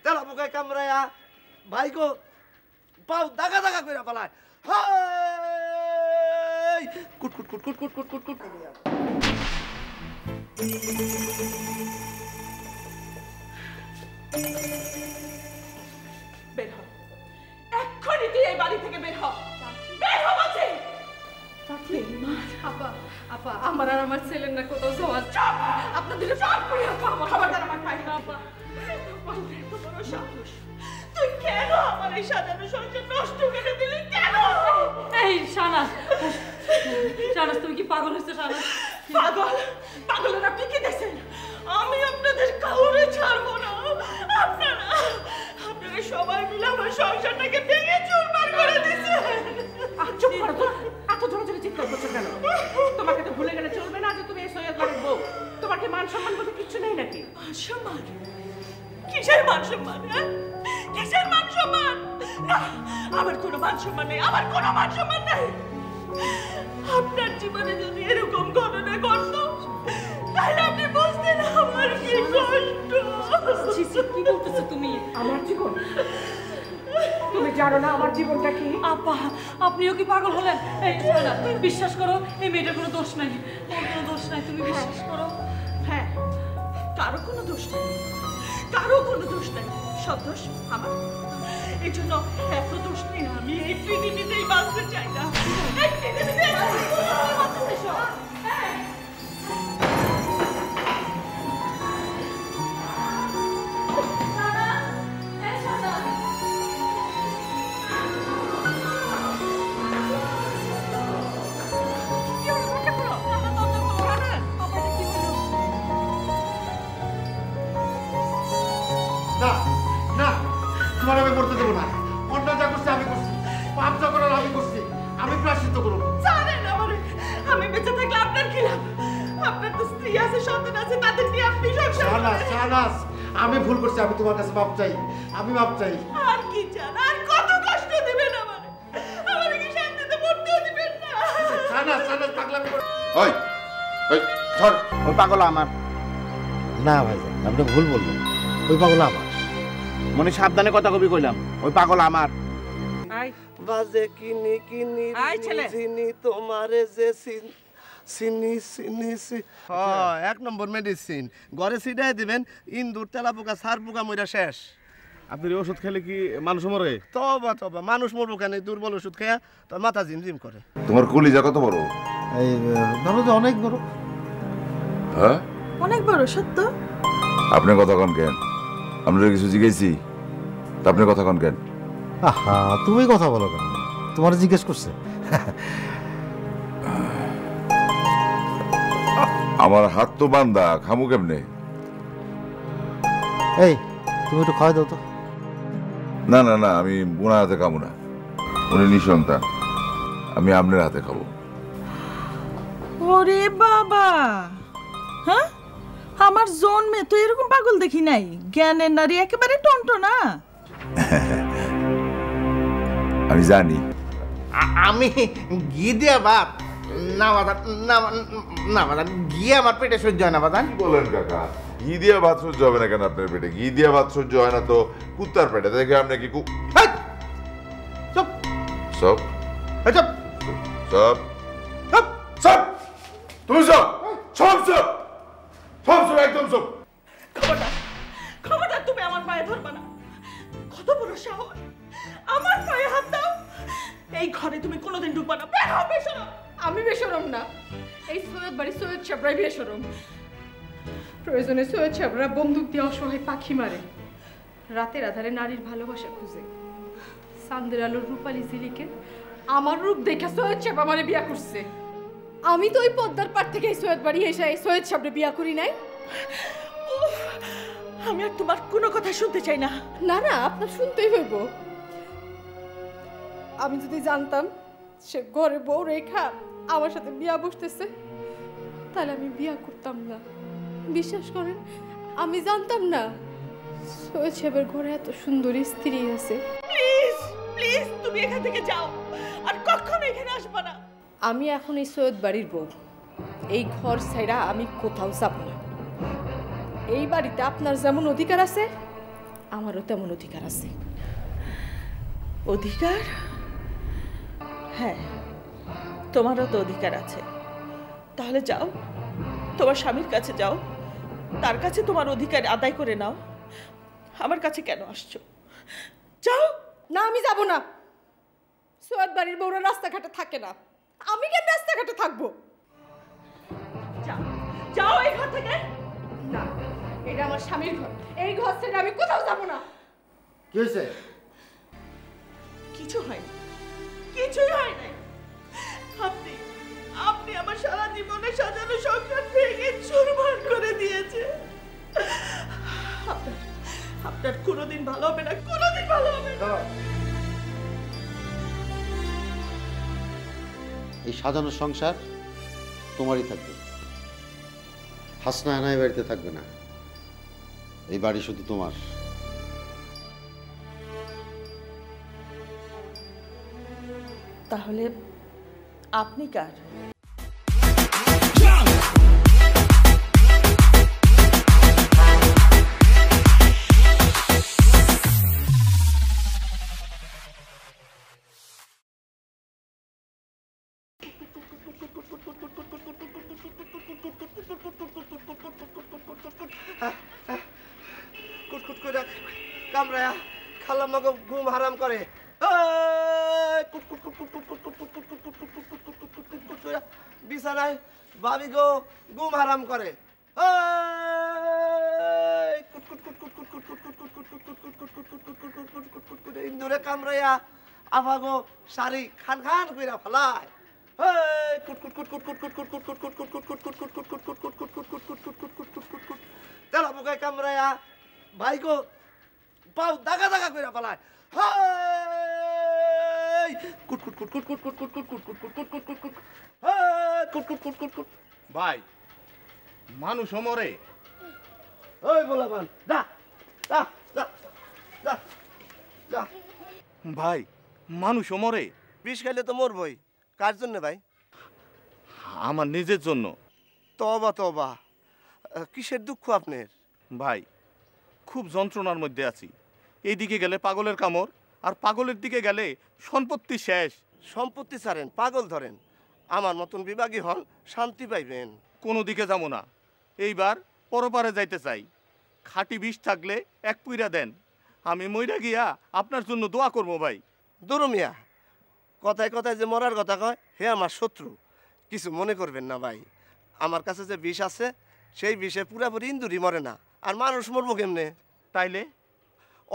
তেলা পোকায় কামড়ায়া ভাইগো পাও দাগা দাগা করে পালায়। হাই কুট কুট কুট কুট কুট কুট কুট কুট বের হ, এক্ষুনি তুই এই বাড়ি থেকে বের হ, বের হ বলছি। আপা আপা আমার আর আমার ছেলের না কোথাও যাওয়ার। আপনাদের সব করে খবরদার আমার পাই না। আপা তোমার সাহস, তুই কেন আমার এই সাজানো সংসার নষ্ট করে দিলি? কেন? এই শানাস, শানাস তুমি কি পাগল হয়েছো? শানাস পাগল? পাগলের আপনি কি দেখছেন? আমি আপনাদের কাউরে ছাড়বো না। আপনারা সবাই মিলে আমার সংসারটাকে ভেঙে চুরমার করে দিয়েছেন। চুপ করো তো, এত জোরে জোরে চিৎকার করছো কেন? তোমাকে তো ভুলে গেলে চলবে না যে তুমি এই সৈয়দ বাড়ির বউ। তোমার কি মান সম্মান বলতে কিচ্ছু নেই নাকি? মান সম্মান? কিসের মান সম্মান? কিসের মান সম্মান? না, আমার কোনো মান সম্মান নেই, আমার কোনো মান সম্মান নেই। আপনার জীবনে যদি এরকম ঘটনা ঘটতো তাহলে আপনি বুঝতেন আমার কি কষ্ট। কি বলতেছো তুমি? আমার জীবন? তুমি জানো না আমার জীবনটা কি? আপা আপনিও কি পাগল হলেন? এই শোনা, বিশ্বাস করো এই মেয়েটার কোনো দোষ নাই, ওর কোনো দোষ নাই, তুমি বিশ্বাস করো। হ্যাঁ, কারো কোনো দোষ নাই, কারো কোনো দোষ নাই, সব দোষ আমার। এই জন্য এত দোষ নেই, আমি এই পৃথিবীতেই বাঁচতে চাই না। এই পৃথিবীতে না না, তোমার আমি করতে দেবো না। অন্য যা করছি আমি করছি, পাপ যা করার আমি করছি, আমি প্রায়শ্চিত্ত করবো। জানেন আমি বেঁচে থাকলে আপনার কি লাভ? আপনার তো স্ত্রী আছে, সন্তান আছে, তাদের নিয়ে আপনি সংসার করেন। শাহনাজ, আমি ভুল করছি, আমি তোমার কাছে মাপ চাই, আমি মাপ চাই। আর কি চান? আর কত কষ্ট দিবেন আমারে? আমারে কি শান্তিতে মরতেও দিবেন না? শাহনাজ, শাহনাজ পাগলামি করো। ওই ওই ধর, ওই পাগল আমার না ভাইজান, আপনি ভুল বললেন, ওই পাগল আমার। মনে সাবধানে কথা কবি কইলাম, ওই পাগল আমার। বাজে কিনি কিনি চিনি তোমারে যে চিনি চিনি হ্যাঁ, 1 নম্বর মেডিসিন ঘরে ছিটাই দিবেন, ইন্দুর তেলা পোকা সার পোকা মইরা শেষ। আপনি ওষুধ খেলে কি মানুষ মরে? তবা তবা, মানুষ মরবো কেন? দুর্বল ওষুধ খেয়া তোর মাথা ঝিমঝিম করে। তোমার কলিজা কত বড়? এই ধরো তো অনেক বড়। হ্যাঁ, অনেক বড়। সত্য? আপনি কথা কন কেন? আপনার কিছু জিজ্ঞেসি তা আপনি কথা কন কেন? আহা, তুমি কথা বলো কেন? তোমার জিজ্ঞেস করছে। আমার হাত তো বান্ধা, খামু কেমনে? এই তুমি একটু খাওয়াই দাও তো। না না না, আমি বোনার হাতে খাবো না, উনি নিঃসন্তান, আমি আপনার হাতে খাবো। ওরে বাবা, হ্যাঁ, আমার জন্মে তো এরকম পাগল দেখি নাই। জ্ঞানের নারী একেবারে টনটনা। আমি জানি। আমি ঘি দিয়া বাপ না বাদান, না বাদান, ঘি আমার পেটে সহ্য হয় না বাদান। কি বলেন কাকা? ঘি দিয়া ভাত সহ্য হবে না কেন আপনার পেটে? ঘি দিয়া ভাত সহ্য হয় না তো কুত্তার পেটে, দেখে আপনি কি চুপ সব চুপ সব সব তুমি সব সব সব সব সব একদম সব। খবরদার, খবরদার, তুমি আমার পায়ে ধরবা না। কত বড় সাহস, আমার পায়ে হাত দাও! এই ঘরে তুমি কোনোদিন ঢুকবা না। বের হও, বেশরম! আমি বেশরম না, এই সৈয়দ বাড়ি সৈয়দ সাবরাই বেশরম। প্রয়োজনে সৈয়দ সাবরা বন্দুক দিয়ে অসহায় পাখি মারে, রাতের আধারে নারীর ভালোবাসা খুঁজে। চাঁদের আলোর রূপালী ঝিলিকে আমার রূপ দেখে সৈয়দ সাহেব আমারে বিয়া করছে। আমি তো ওই পদ্মার পাড় থেকে এই সৈয়দ বাড়ি এসে এই সৈয়দ সাহেবরে বিয়া করি নাই। আমি আর তোমার কোনো কথা শুনতে চাই না। না না, আপনার শুনতেই হইব। আমি যদি জানতাম সে ঘরে বউ রেখা আমার সাথে বিয়া বসতেছে তাহলে আমি বিয়া করতাম না। বিশ্বাস করেন, আমি জানতাম না সৈয়দ সাহেবের ঘরে এত সুন্দরী স্ত্রী আছে। প্লিজ প্লিজ, তুমি এখান থেকে যাও, আর কখনো এখানে আসবা না। আমি এখন এই সৈয়দ বাড়ির বউ, এই ঘর ছাইরা আমি কোথাও যাব না। এই বাড়িতে আপনার যেমন অধিকার আছে আমারও তেমন অধিকার আছে। অধিকার? হ্যাঁ, তোমারও তো অধিকার আছে। তাহলে যাও, তোমার স্বামীর কাছে যাও, তার কাছে তোমার অধিকার আদায় করে নাও। আমার কাছে কেন আসছো? যাও। না, আমি যাব না। সৈয়দ বাড়ির বউরা রাস্তাঘাটে থাকে না, আমি কেন রাস্তাঘাটে থাকবো? যাও, যাও এই ঘর থেকে। না, এটা আমার স্বামীর ঘর, এই ঘর থেকে আমি কোথাও যাব না। কি হয়েছে? কিছু হয়নি, কিছুই হয়নি। আপনি আপনি আমার সারা জীবনে সাজানো সংসার ভেঙে চুরমার করে দিয়েছে। আপনার কোনোদিন ভালো হবে না, কোনোদিন ভালো হবে না। এই সাজানো সংসার তোমারই থাকবে, হাসনা হানাই বাড়িতে থাকবে না। এই বাড়ি শুধু তোমার। তাহলে আপনি কার? কুটকুট করে কামড়ায়া খালাম্মাকে ঘুম হারাম করে। বিছানায় ভাবি গো ঘুম হারাম করে। ইন্দুরে কামড়াইয়া আভাগো শাড়ি খান খান কইরা ফেলায়। তেলা পোকায় কামড়াইয়া ভাই গো পাও দাগা দাগা কইরা ফেলায়। ভাই মানুষ মরে। ওই বলা ভান যা যা যা যা যা। ভাই মানুষ মরে। বিষ খাইলে তো মরবই। কার জন্য ভাই? আমার নিজের জন্য। তবা তবা, কিসের দুঃখ আপনার? ভাই খুব যন্ত্রণার মধ্যে আছি। এইদিকে গেলে পাগলের কামড়, আর পাগলের দিকে গেলে সম্পত্তি শেষ। সম্পত্তি ছাড়েন, পাগল ধরেন। আমার মতন বিভাগী হন, শান্তি পাইবেন। কোনো দিকে যাবো না, এইবার পরপারে যাইতে চাই। খাঁটি বিষ থাকলে এক পুইরা দেন, আমি মইরা গিয়া আপনার জন্য দোয়া করবো ভাই। দুরুমিয়া কথায় কথায় যে মরার কথা কয় হে আমার শত্রু, কিছু মনে করবেন না ভাই। আমার কাছে যে বিষ আছে সেই বিষে পুরাপুরি ইন্দুরি মরে না। আর মানুষ মরবো কেমনে? তাইলে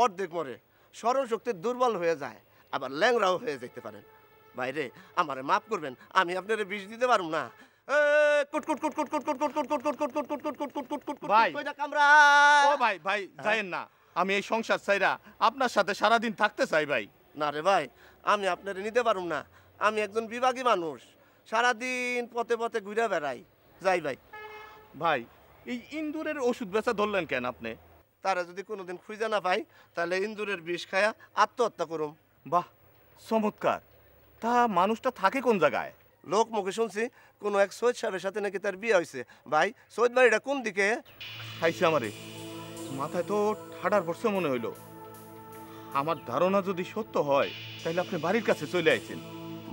অর্ধেক মরে, স্মরণ শক্তি দুর্বল হয়ে যায়, আবার ল্যাংরাও হয়ে যেতে পারেন। বাইরে আমারে মাফ করবেন, আমি আপনারে বিষ দিতে পারব না। ভাই ভাই যাইেন না, আমি এই সংসার চাইরা আপনার সাথে সারাদিন থাকতে চাই ভাই। না রে ভাই, আমি আপনারে নিতে পারব না। আমি একজন বিভাগী মানুষ, সারাদিন পথে পথে ঘুরে বেড়াই। যাই ভাই। ভাই এই ইন্দুরের ওষুধ বেচা ধরলেন কেন আপনি? তারা যদি কোনোদিন খুঁজে না পাই তাহলে ইন্দুরের বিষ খায়া আত্মহত্যা করুম। বাহ চমৎকার। তা মানুষটা থাকে কোন জায়গায়? লোক মুখে শুনছি কোনো এক সৈয়দ সাহেবের সাথে নাকি তার বিয়ে হয়েছে। ভাই সৈয়দ বাড়িটা কোন দিকে? খাইছে আমারে, মাথায় তো ঠাডার পড়ছে মনে হইলো। আমার ধারণা যদি সত্য হয় তাহলে আপনি বাড়ির কাছে চলে আইছেন।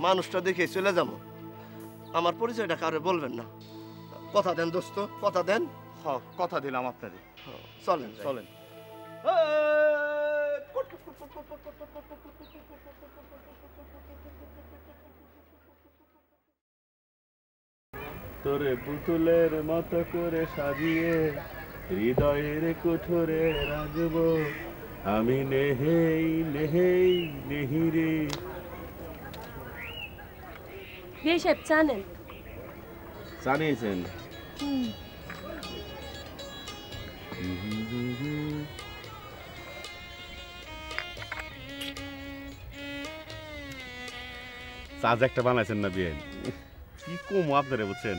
মানুষটা দেখে চলে যাবো, আমার পরিচয়টা কাউরে বলবেন না। কথা দেন দোস্ত, কথা দেন। কথা দিলাম আপনারে। চলেন চলেন। তোরে পুতুলের মতো করে সাজিয়ে হৃদয়ের কুঠোরে রাখবো আমি, নেহেই নেহেই নেহিরে। বিয়ে সাহেব জানেন? জানিয়েছেন। চাজ একটা বানাইছেন না বিয়ে? কি কম আপনারা বুঝছেন,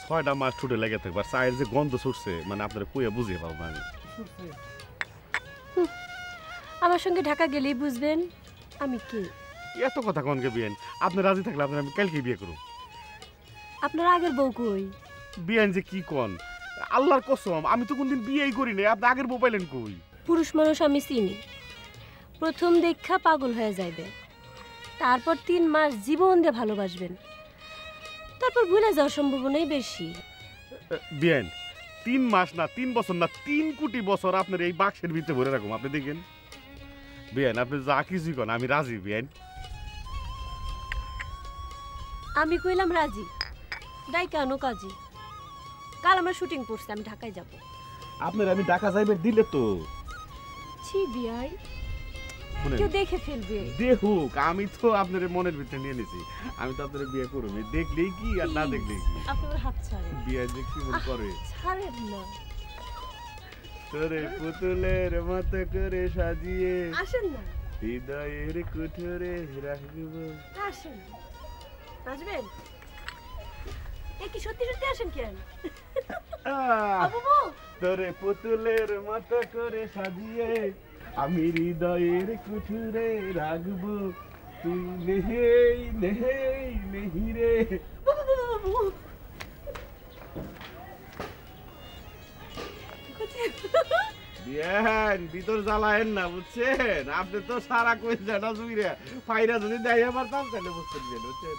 6টা মাস ছুটে লেগে থাকবে। আর চায়ের যে গন্ধ ছুটছে, মানে আপনারা কুয়ে বুঝিয়ে পাবো না। আমার সঙ্গে ঢাকা গেলেই বুঝবেন আমি কে। এত কথা কনকে বিয়েন? আপনি রাজি থাকলে আপনার আমি কালকে বিয়ে করব। আপনার আগের বউ কই? বিয়েন যে কি কন, আল্লাহর কসম আমি তো কোনদিন বিয়েই করি নাই। আপনি আগের বউ পাইলেন কই? পুরুষ মানুষ আমি চিনি, প্রথম দেখা পাগল হয়ে যাইবে, তারপর 3 মাস জীবন দিয়ে ভালোবাসবেন, তারপর ভুলে যাওয়ার সম্ভাবনাই বেশি। বিয়ান 3 মাস না 3 বছর না 3 কোটি বছর আপনার এই বাক্সের ভিতরে ভরে রাখুন, আপনি দেখেন। বিয়ান আপনি যা কিছুই করেন আমি রাজি। বিয়ান আমি কইলাম রাজি, ডাইকা আনো কাজী। কাল আমরা শুটিং করছি, আমি ঢাকায় যাব। আপনার আমি ঢাকা যাইবে দিলে তো ছি বিয়াই, কেউ দেখে ফেলবে। দেখুক, আমি তো আপনার মনের ভিতরে নিয়ে নিছি, আমি তো আপনার বিয়ে করব, দেখলেই কি আর না দেখলেই কি। আপনার হাত ছাড়েন। বিয়ে যে কি মন করে ছাড়েন না। তোরে পুতুলের মতো করে সাজিয়ে আসেন না, হৃদয়ের কুঠুরে রাখব। আসেন, আসবেন। এই কি সত্যি সত্যি আসেন কেন? তোরে পুতুলের মতো করে সাজিয়ে আমি হৃদয়ের কুঠুরে রাখব, তুই নেহেই নেহেই নেহি রে। বিয়ান ভিতর জ্বালায়েন না, বুঝছেন? আপনি তো সারা কই জানা জুইরা ফাইরা যদি দেয় আমার দাম তাহলে বুঝছেন, বুঝছেন?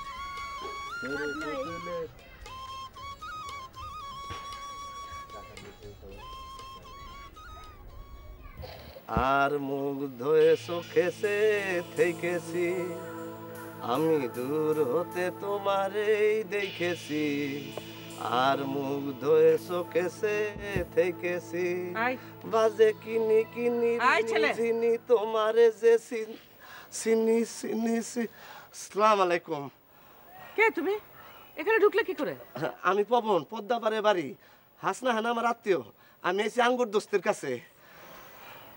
আর মুখ ধোয়ে চোখেছে থেকেছি, আমি দূর হতে তোমারেই দেখেছি। আর মুখ ধোয়ে চোখেছে থেকেছি, বাজে কিনি কিনি চিনি তোমারে যে চিনি চিনি। আসসালামু আলাইকুম। কে তুমি? এখানে ঢুকলে কি করে? আমি পবন, পদ্মাপাড়ে বাড়ি। হাসনা হানা আমার আত্মীয়। আমি এসে আঙ্গুর দোস্তের কাছে।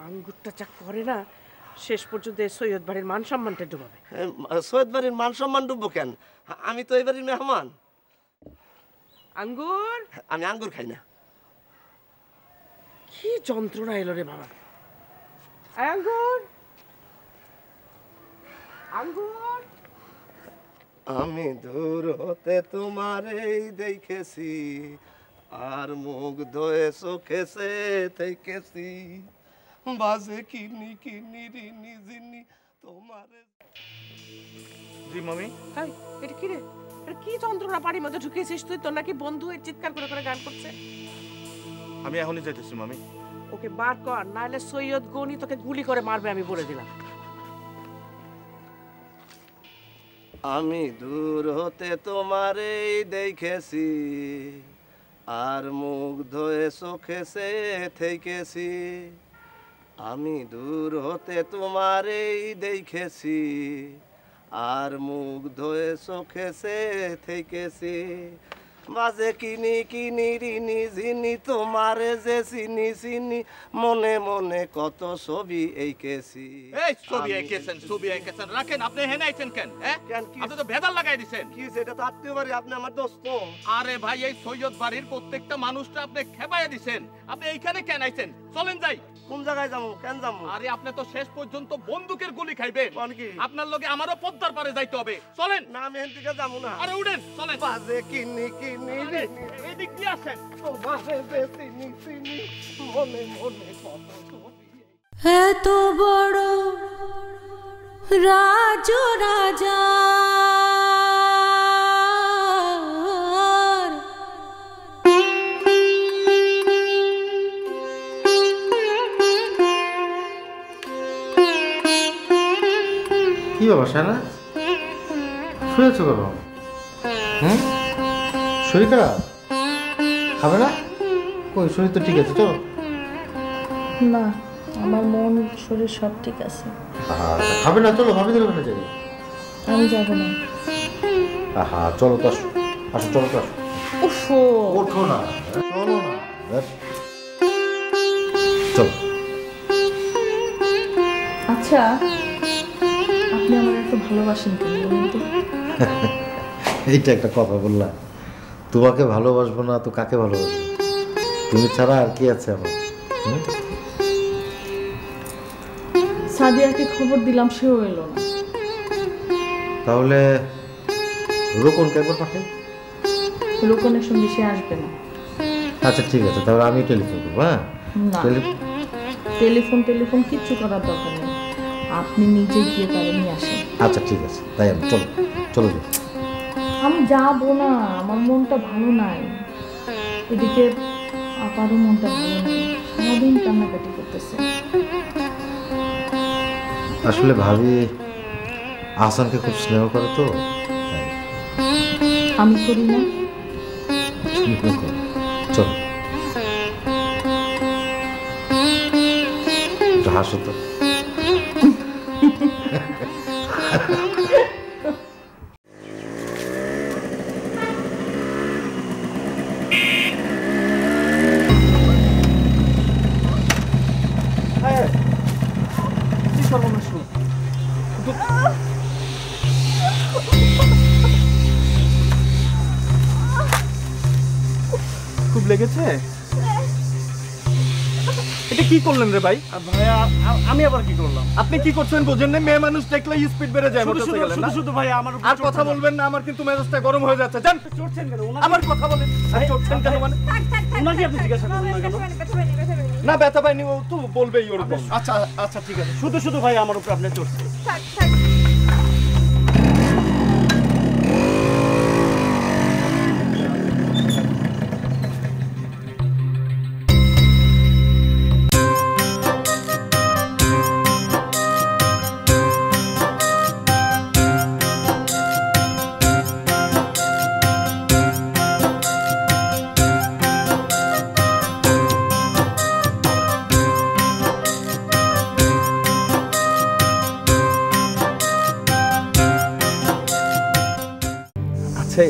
আঙ্গুরটা যা করে না, শেষ পর্যন্ত সৈয়দ বাড়ির মান সম্মানটা ডুবাবে। সৈয়দ বাড়ির মান সম্মান ডুববো কেন? আমি তো এই বাড়ির মেহমান। আঙ্গুর? আমি আঙ্গুর খাই না। কি যন্ত্রণা এলো রে বাবা। আঙ্গুর আঙ্গুর। আমি দূর হতে তোমারেই দেখেছি, আর মুখ ধোয়ে চোখেছে থেকেছি, বাজে কিনি কিনি রিনি জিনি তোমারে। জি মামি। তাই এটা কি রে? এটা কি যন্ত্রণা বাড়ির মধ্যে ঢুকেছিস তুই? তোর নাকি বন্ধু চিৎকার করে করে গান করছে? আমি এখনই যাইতেছি মামি। ওকে বার কর, নাহলে সৈয়দ গনি তোকে গুলি করে মারবে, আমি বলে দিলাম। আমি দূর হতে তোমারেই দেখেছি, আর মুখ ধোয়ে চোখেছে থেকেছি। আমি দূর হতে তোমারেই দেখেছি, আর মুখ ধোয়ে চোখেছে থেকেছি, বাজে কিনি কিনি রিনি ঝিনি তোমারে যে চিনি চিনি, মনে মনে কত ছবি এঁকেছি। এই ছবি এঁকেছেন, ছবি এঁকেছেন রাখেন। আপনি হেনে আইছেন কেন? কেন কি? আপনি তো ভেদাল লাগাই দিছেন। কি সেটা তো আত্মীয় বাড়ি, আপনি আমার দোস্ত। আরে ভাই, এই সৈয়দ বাড়ির প্রত্যেকটা মানুষটা আপনি খেপাইয়া দিছেন। আপনি এইখানে কেন আইছেন? চলেন যাই। কোন জায়গায় যাবো? কেন যাবো? আরে আপনি তো শেষ পর্যন্ত বন্দুকের গুলি খাইবেন। আপনার লগে আমারও পদ্মার পারে যাইতে হবে। চলেন। না আমি এখান থেকে যাবো না। আরে উঠেন, চলেন। বাজে কিনি কিনি এদিক দিয়ে আসেন। বাজে যে চিনি চিনি, মনে মনে কত ছবি। এত বড় রাজ রাজা কি বাবা সারা শুয়েছ কেন? শরীর খারাপ? খাবে না? কই শরীর তো ঠিক আছে তো? না, আমার মন শরীর সব ঠিক আছে। খাবে না? চলো ভাবিদের ওখানে যাই। আমি যাবো না। আহা চলো তো, আসো আসো, চলো তো আসো। ওঠো না, চলো না, চলো। আচ্ছা, আপনি আমার এত ভালোবাসেন কেন বলুন তো? এইটা একটা কথা বললা। তোমাকে ভালোবাসবো না তো কাকে ভালোবাসবো? তুমি ছাড়া আর কি আছে আমার? সাদিয়াকে খবর দিলাম, সেও এলো না। তাহলে রোকনকে একবার পাঠাই। রোকনের সঙ্গে সে আসবে না। আচ্ছা ঠিক আছে, তাহলে আমি টেলিফোন করবো। হ্যাঁ টেলিফোন কিচ্ছু করার দরকার নেই, আপনি নিজে গিয়ে তারা নিয়ে আসেন। আচ্ছা ঠিক আছে, তাই আমি চলো যাই। আমি যাবো না, আমার মনটা ভালো নাই। এদিকে আপারও মনটা ভালো নাই, সারাদিন কান্নাকাটি করতেছে। আসলে ভাবি আহসানকে খুব স্নেহ করে তো, আমি করি না। চলো হাসো তো। খুব লেগেছে? এটা কি করলেন রে ভাই? ভাইয়া আমি আবার কি করলাম? আপনি কি করছেন বোঝেন না? মেয়ে মানুষ দেখলে স্পিড বেড়ে যায় মোটরসাইকেলে না? শুধু ভাই আমার আর কথা বলবেন না, আমার কিন্তু মেজাজটা গরম হয়ে যাচ্ছে। জান চড়ছেন কেন? আবার কথা বলেন। চড়ছেন কেন মানে? উনাকে আপনি জিজ্ঞাসা করুন না কেন? না ব্যথা পাইনি, ও তো বলবেই ওরকম। আচ্ছা আচ্ছা ঠিক আছে, শুধু ভাই আমার উপর আপনি চড়ছেন।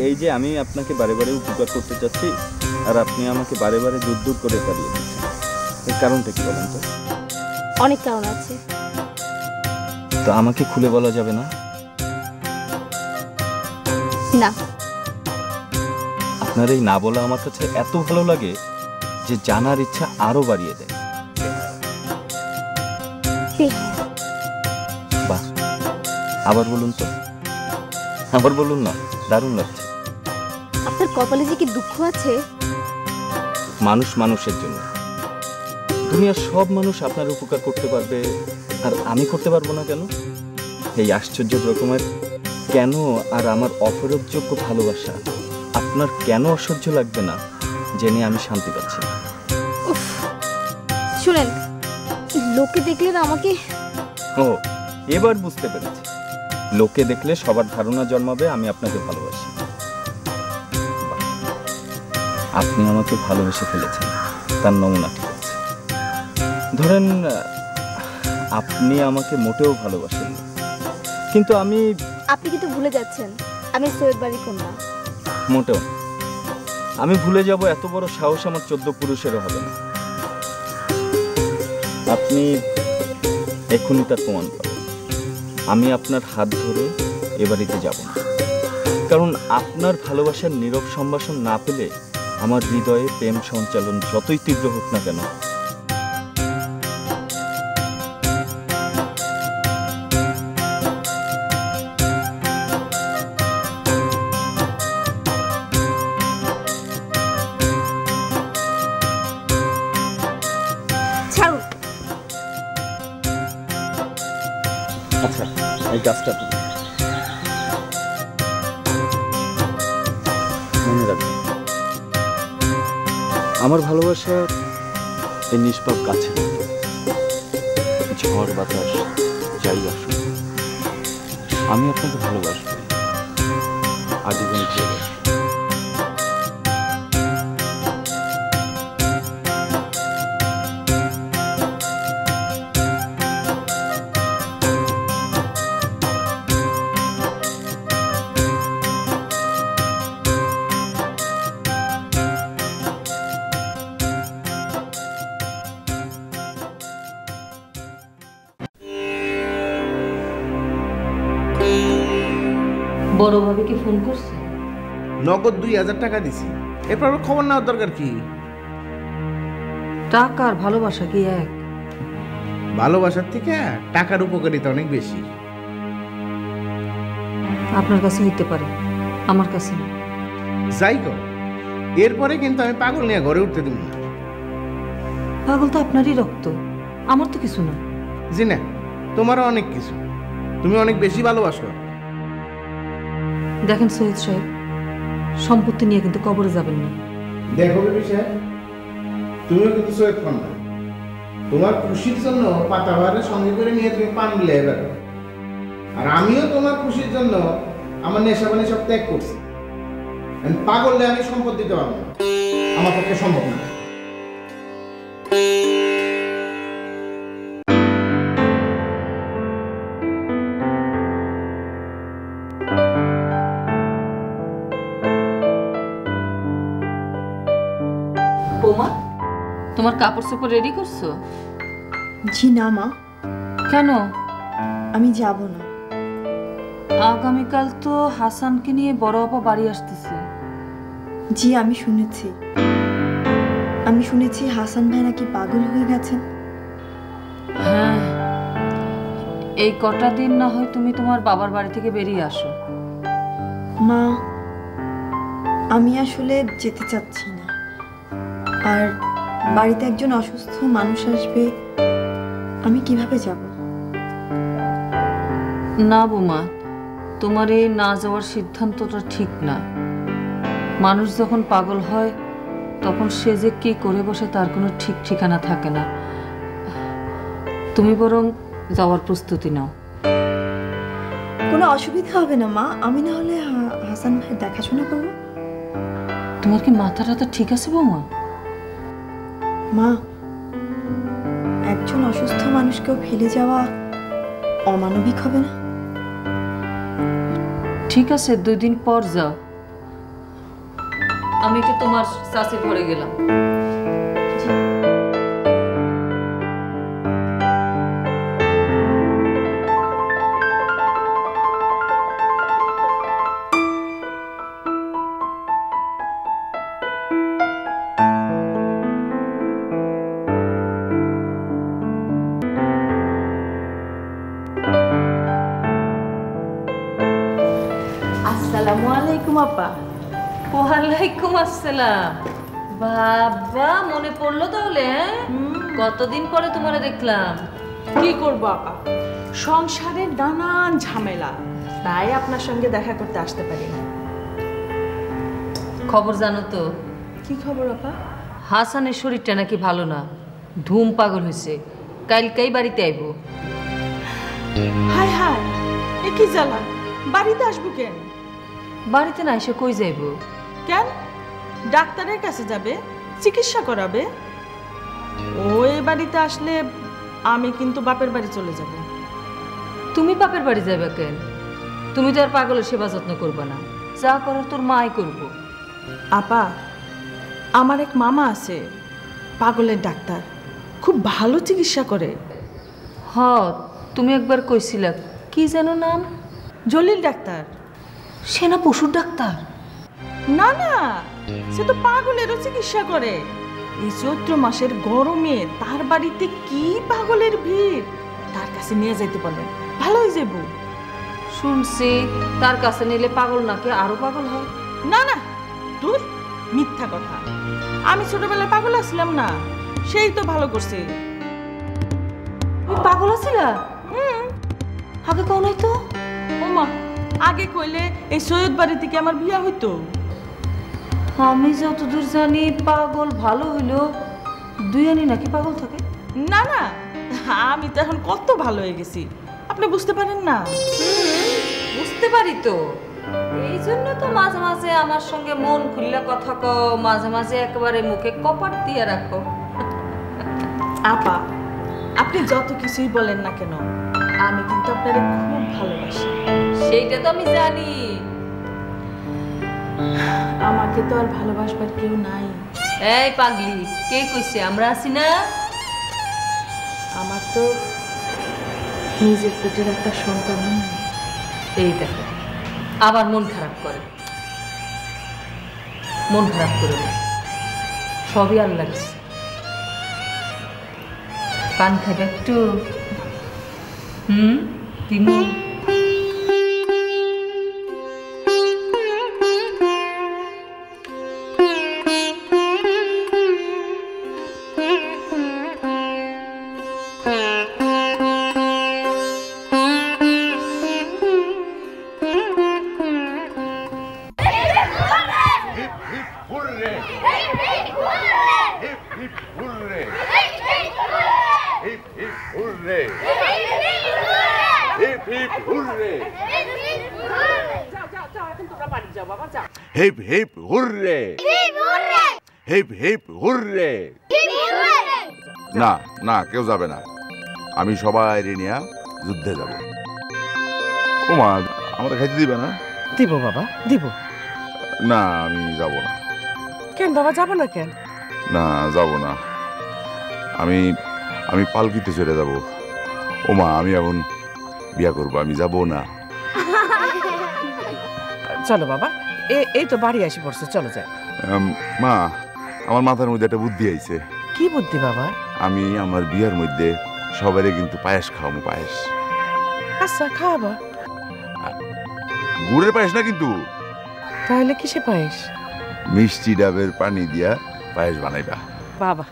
এই যে আমি আপনাকে বারে বারে উপকার করতে চাচ্ছি আর আপনি আমাকে বারে বারে দূর করে তাড়িয়ে দিচ্ছেন, এর কারণটা কি বলেন তো? অনেক কারণ আছে। তো আমাকে খুলে বলা যাবে না? না। আপনার এই না বলা আমার কাছে এত ভালো লাগে যে জানার ইচ্ছা আরো বাড়িয়ে দেয়। বাহ, আবার বলুন তো, আবার বলুন না, দারুণ লাগছে। আপনার কপালে যে কি দুঃখ আছে। মানুষ মানুষের জন্য, দুনিয়ার সব মানুষ আপনার উপকার করতে পারবে আর আমি করতে পারবো না কেন? এই আশ্চর্য রকমের কেন আর আমার অফেরতযোগ্য ভালোবাসা আপনার কেন অসহ্য লাগবে না জেনে আমি শান্তি পাচ্ছি। শুনেন, লোকে দেখলে না আমাকে। ও, এবার বুঝতে পেরেছি। লোকে দেখলে সবার ধারণা জন্মাবে আমি আপনাকে ভালোবাসি। আপনি আমাকে ভালোবেসে ফেলেছেন, তার নমুনা ঠিক আছে। ধরেন আপনি আমাকে মোটেও ভালোবাসেন, কিন্তু আপনি কিন্তু ভুলে যাচ্ছেন আমি সৈয়দ বাড়ির কন্যা। মোটেও আমি ভুলে যাব এত বড় সাহস আমার 14 পুরুষেরও হবে না। আপনি এখনই তার প্রমাণ পাবেন। আমি আপনার হাত ধরে এ বাড়িতে যাব না, কারণ আপনার ভালোবাসার নীরব সম্ভাষণ না পেলে আমার হৃদয়ে প্রেম সঞ্চালন যতই তীব্র হোক না কেন আচ্ছা এই কাজটা মনে রাখবেন। আমার ভালোবাসা এই নিষ্পাপ গাছের মতো, ঝড় বাতাস যাই আসুক আমি আপনাকে ভালোবাসবো, আজীবন ভালোবাসবো। বড় ভাবিকে ফোন করছে? নগদ 2000 টাকা দিছি, এরপর খবর নেওয়ার দরকার কি? টাকা আর ভালোবাসা কি এক? ভালোবাসার থেকে টাকার উপকারিতা অনেক বেশি। আপনার কাছে হইতে পারে, আমার কাছে না। যাই কর, এরপরে কিন্তু আমি পাগল নিয়ে ঘরে উঠতে দিব না। পাগল তো আপনারই রক্ত, আমার তো কিছু না। জি না, তোমারও অনেক কিছু, তুমি অনেক বেশি ভালোবাসো। দেখেন সৈয়দ সাহেব, সম্পত্তি নিয়ে কিন্তু কবরে যাবেন না। দেখো বিবি সাহেব, তুমিও কিন্তু সৈয়দ খান না। তোমার খুশির জন্য পাতাবাহারের সঙ্গে করে নিয়ে তুমি পান বিলাই বেড়ো, আর আমিও তোমার খুশির জন্য আমার নেশাবানি সব ত্যাগ করছি। পাগললে আমি সম্পদ দিতে পারবো না, আমার পক্ষে সম্ভব না। বৌমা, তোমার কাপড় চোপড় রেডি করছো? জি না মা। কেন? আমি যাব না। আগামীকাল তো হাসানকে নিয়ে বড় আপা বাড়ি আসতেছে। জি আমি শুনেছি হাসান ভাই নাকি পাগল হয়ে গেছেন। হ্যাঁ, এই কটা দিন না হয় তুমি তোমার বাবার বাড়ি থেকে বেরিয়ে আসো। মা, আমি আসলে যেতে চাচ্ছি না। আর বাড়িতে একজন অসুস্থ মানুষ আসবে, আমি কিভাবে যাব? না বৌমা, তোমার এই না যাওয়ার সিদ্ধান্তটা ঠিক না। মানুষ যখন পাগল হয় তখন সে যে কি করে বসে তার কোনো ঠিক ঠিকানা থাকে না। তুমি বরং যাওয়ার প্রস্তুতি নাও। কোনো অসুবিধা হবে না মা, আমি না হলে হাসান ভাই দেখাশোনা করব। তোমার কি মাথাটা ঠিক আছে বৌমা? মা, একজন অসুস্থ মানুষকেও ফেলে যাওয়া অমানবিক হবে না? ঠিক আছে, 2 দিন পর যাও। আমি একটু তোমার চাচির ঘরে গেলাম। আসসালামু আলাইকুম আপা। ওয়ালাইকুম আসসালাম। বাবা, মনে পড়লো তাহলে? কতদিন পরে তোমারে দেখলাম। কি করব আপা, সংসারের নানান ঝামেলা, তাই আপনার সঙ্গে দেখা করতে আসতে পারি না। খবর জানো তো? কি খবর আপা? হাসানের শরীরটা নাকি ভালো না, ধুম পাগল হয়েছে। কালকেই বাড়িতে আইব। হায় হায়, এ কি জ্বালা! বাড়িতে আসবো কেন? বাড়িতে না এসে কই যাইব? কেন? ডাক্তারের কাছে যাবে, চিকিৎসা করাবে। ওই বাড়িতে আসলে আমি কিন্তু বাপের বাড়ি চলে যাব। তুমি বাপের বাড়ি যাবে কেন? তুমি তো আর পাগলের সেবা যত্ন করবে না, যা করার তোর মাই করবো। আপা, আমার এক মামা আছে, পাগলের ডাক্তার, খুব ভালো চিকিৎসা করে। হ, তুমি একবার কইছিলা, কি যেন নাম? জলিল ডাক্তার। সে না পশুর ডাক্তার? না না, সে তো পাগলেরও চিকিৎসা করে। এই চৈত্র মাসের গরমে তার বাড়িতে কি পাগলের ভিড়, তার কাছে নিয়ে যাইতে বলেন, ভালো হয়ে যাব। শুনছি তার কাছে নিলে পাগল নাকি আরো পাগল হয়। না না, দূর, মিথ্যা কথা। আমি ছোটবেলায় পাগল আসলাম না, সেই তো ভালো করছে। পাগল আছিলা? আগে কও নাই তো? ওমা, আগে কইলে এই সৈয়দ বাড়ি থেকে আমার বিয়া হইতো। আমি যতদূর জানি পাগল ভালো হইলো 2 আনি নাকি পাগল থাকে। না না, আমি তো এখন কত ভালো হয়ে গেছি, আপনি বুঝতে পারেন না। বুঝতে পারি তো, এই জন্য তো মাঝে মাঝে আমার সঙ্গে মন খুললে কথা কও, মাঝে মাঝে একেবারে মুখে কপাট দিয়ে রাখো। আপা, আপনি যত কিছুই বলেন না কেন, আমি কিন্তু আপনারে খুব ভালোবাসি। সেইটা তো আমি জানি। আমাকে তো আর ভালোবাসবার কেউ নাই। এই পাগলি, কে কইছে আমরা আছি না? আমার তো নিজের পেটের একটা সন্তান। এই দেখো, আবার মন খারাপ করে। মন খারাপ করে না, সবই আল্লাহ দিছে। পান খাবে একটু? দিমু। হিপ হিপ হুররে যাও যাও যাও এখন তোমরা বাড়ি যাও বাবা যাও hip hip hurray hip hip hurray না না কেউ যাবে না আমি সবাই নিয়ে যুদ্ধে যাব ও মা আমাদের খাইতে দিবে না দিব বাবা দিব না আমি যাব না কেন বাবা যাব না কেন না যাব না আমি আমি পালকিতে চলে যাব ও মা আমি এখন বিয়া করব আমি যাব না চলো বাবা এই তো বাড়ি আসি পড়ছে চলো যাই মা আমার মাথার মধ্যে একটা বুদ্ধি আইছে কি বুদ্ধি বাবা আমি আমার বিয়ার মধ্যে সবারে কিন্তু পায়েস খাওয়াবো পায়েস আচ্ছা খাওয়াবা গুড়ের পায়েস না কিন্তু তাহলে কিসে পায়েস মিষ্টি ডাবের পানি দিয়া পায়েস বানাইবা বাবা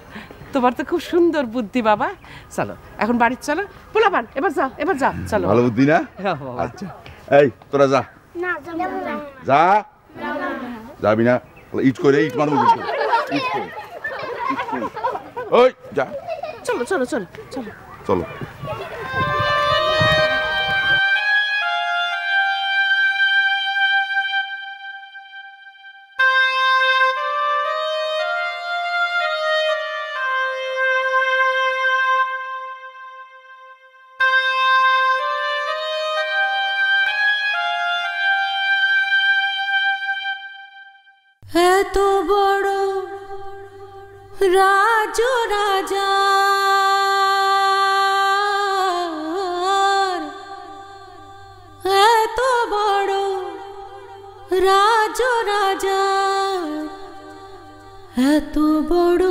তোমার তো খুব সুন্দর বুদ্ধি বাবা চলো এখন বাড়ি চলো পোলাপান এবার যা চলো ভালো বুদ্ধি না আচ্ছা এই তোরা যা না যাব না যা যাবি না ইট করে ইট মারবো ওই যা চলো চলো চলো চলো চলো এত বড় রাজ রাজা এত বড় রাজ রাজা এত বড়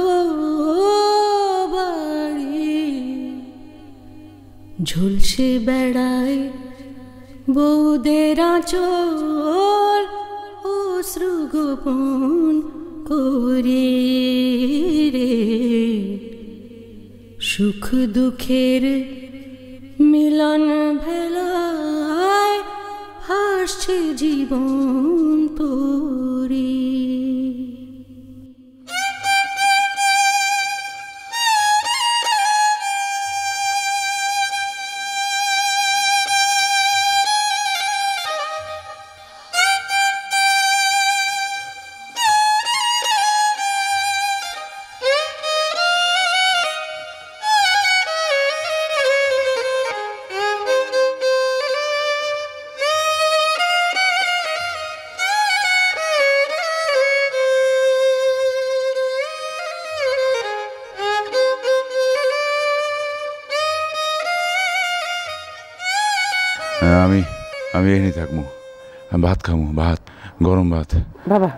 বাড়ি ঝুলসে বেড়ায় বউদের আঁচল অশ্রু গোপন করে রে সুখ দুঃখের মিলন ভেলায় হাসছে জীবন তোরে আমি এখানে থাকবো আমি ভাত খাবো ভাত গরম ভাত বাবা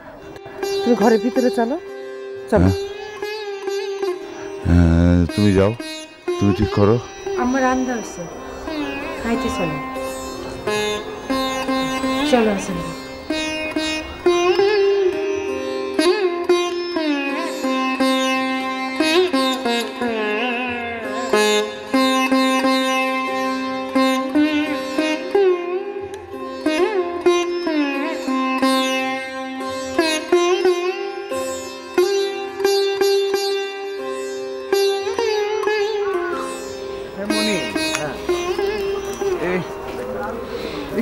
তুমি ঘরের ভিতরে চলো চলো তুমি যাও তুমি ঠিক করো আমার রান্না হচ্ছে খাইতে চলো চলো আসেন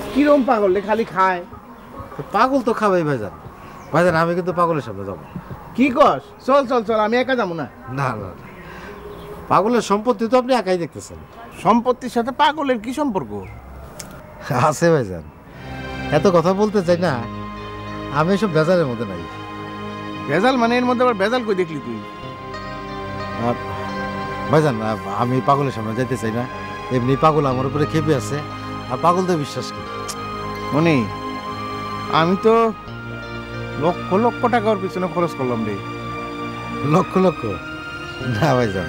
কিরম পাগল খালি খায় পাগল তো খাবেই ভাইজান ভাইজান আমি কিন্তু পাগলের সামনে যাবো কি কস চল চল চল আমি একা যাবো না না না পাগলের সম্পত্তি তো আপনি একাই দেখতেছেন সম্পত্তির সাথে পাগলের কি সম্পর্ক আছে ভাইজান এত কথা বলতে চাই না আমি এসব বেজালের মধ্যে নাই বেজাল মানে এর মধ্যে আবার বেজাল কই দেখলি তুই ভাইজান আমি পাগলের সামনে যাইতে চাই না এমনি পাগল আমার উপরে খেপে আছে আর পাগল তো বিশ্বাস কি মনে আমি তো লক্ষ লক্ষ টাকা ওর পিছনে খরচ করলাম রে লক্ষ লক্ষ না ভাইজান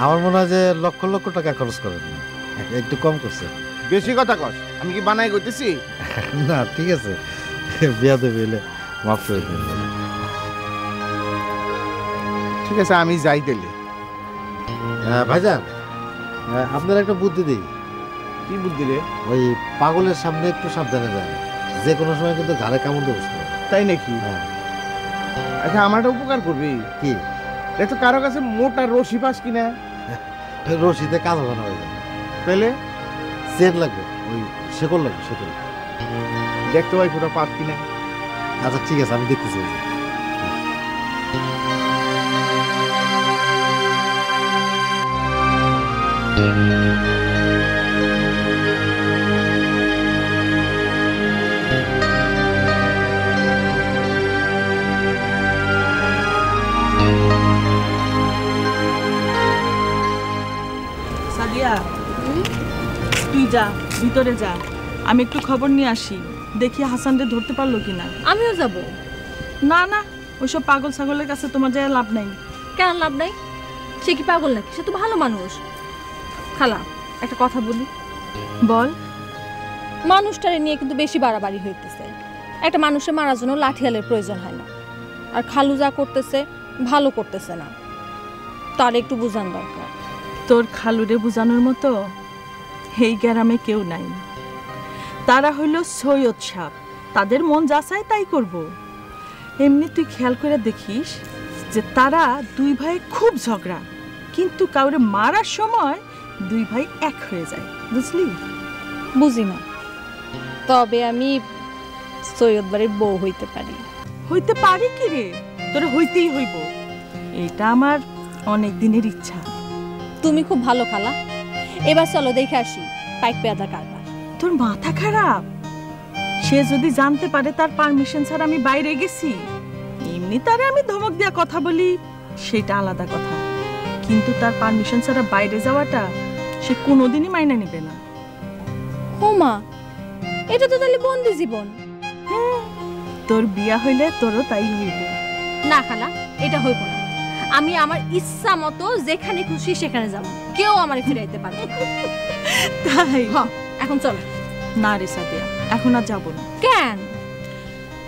আমার মনে হয় যে লক্ষ লক্ষ টাকা খরচ করেন একটু কম করছে বেশি কথা কস আমি কি বানাই করতেছি না ঠিক আছে বিয়া দেবে এলে মাফ করে দিন ঠিক আছে আমি যাই দিলে ভাইজান আপনার একটা বুদ্ধি দিই কি বুদ্ধি রে ওই পাগলের সামনে একটু সাবধানে যান যে কোনো সময় কিন্তু ঘাড়ে কামড় দিয়ে বসতে পারে তাই নাকি আচ্ছা আমার একটা উপকার করবি কি দেখো কারো কাছে মোটা রশি পাস কিনা রশিতে কাজ হবে না ভাইজান তাহলে চেন লাগবে ওই শেকল লাগে শেকল। দেখতে ভাই পুরো পার্ক কিনা। আচ্ছা ঠিক আছে, আমি দেখতেছি। সাদিয়া, তুই যা ভিতরে যা, আমি একটু খবর নিয়ে আসি, দেখি হাসানকে ধরতে পারলো কিনা। আমিও যাব। না না, ওইসব পাগল ছাগলের কাছে তোমার যায় লাভ নাই। কেন লাভ নাই? সে কি পাগল নাকি? সে তো ভালো মানুষ। খালা, একটা কথা বলি। বল। মানুষটারে নিয়ে কিন্তু বেশি বাড়াবাড়ি হইতেছে। একটা মানুষের মারার জন্য লাঠিয়ালের প্রয়োজন হয় না। আর খালু যা করতেছে ভালো করতেছে না, তার একটু বোঝান দরকার। তোর খালুরে বোঝানোর মতো এই গ্রামে কেউ নাই। তারা হইল সৈয়দ সাহেব, তাদের মন যা চায় তাই করব। এমনি তুই খেয়াল করে দেখিস যে তারা দুই ভাই খুব ঝগড়া, কিন্তু কাউরে মারার সময় দুই ভাই এক হয়ে যায়, বুঝলি? বুঝি না, তবে আমি সৈয়দ বাড়ির বউ হইতে পারি। হইতে পারি কি রে? তোরা হইতেই হইব, এটা আমার অনেক দিনের ইচ্ছা। তুমি খুব ভালো খালা, এবার চলো দেখে আসি পাইক পেয়াদা কারবার। তোর মাথা খারাপ? সে যদি জানতে পারে তার পারমিশন ছাড়া আমি বাইরে গেছি, এমনি তারে আমি ধমক দেওয়া কথা বলি, সেটা আলাদা কথা, কিন্তু তার পারমিশন ছাড়া বাইরে যাওয়াটা সে কোনোদিনই মাইনা নেবে না। ও মা, এটা তো তাহলে বন্দি জীবন। তোর বিয়া হইলে তোরও তাই হইব। না খালা, এটা হইব না। আমি আমার ইচ্ছা মতো যেখানে খুশি সেখানে যাব, কেউ আমারে ফিরাইতে পারবে না। তাই? এখন চলো। না রে সাদিয়া, এখন আর যাব না। কেন?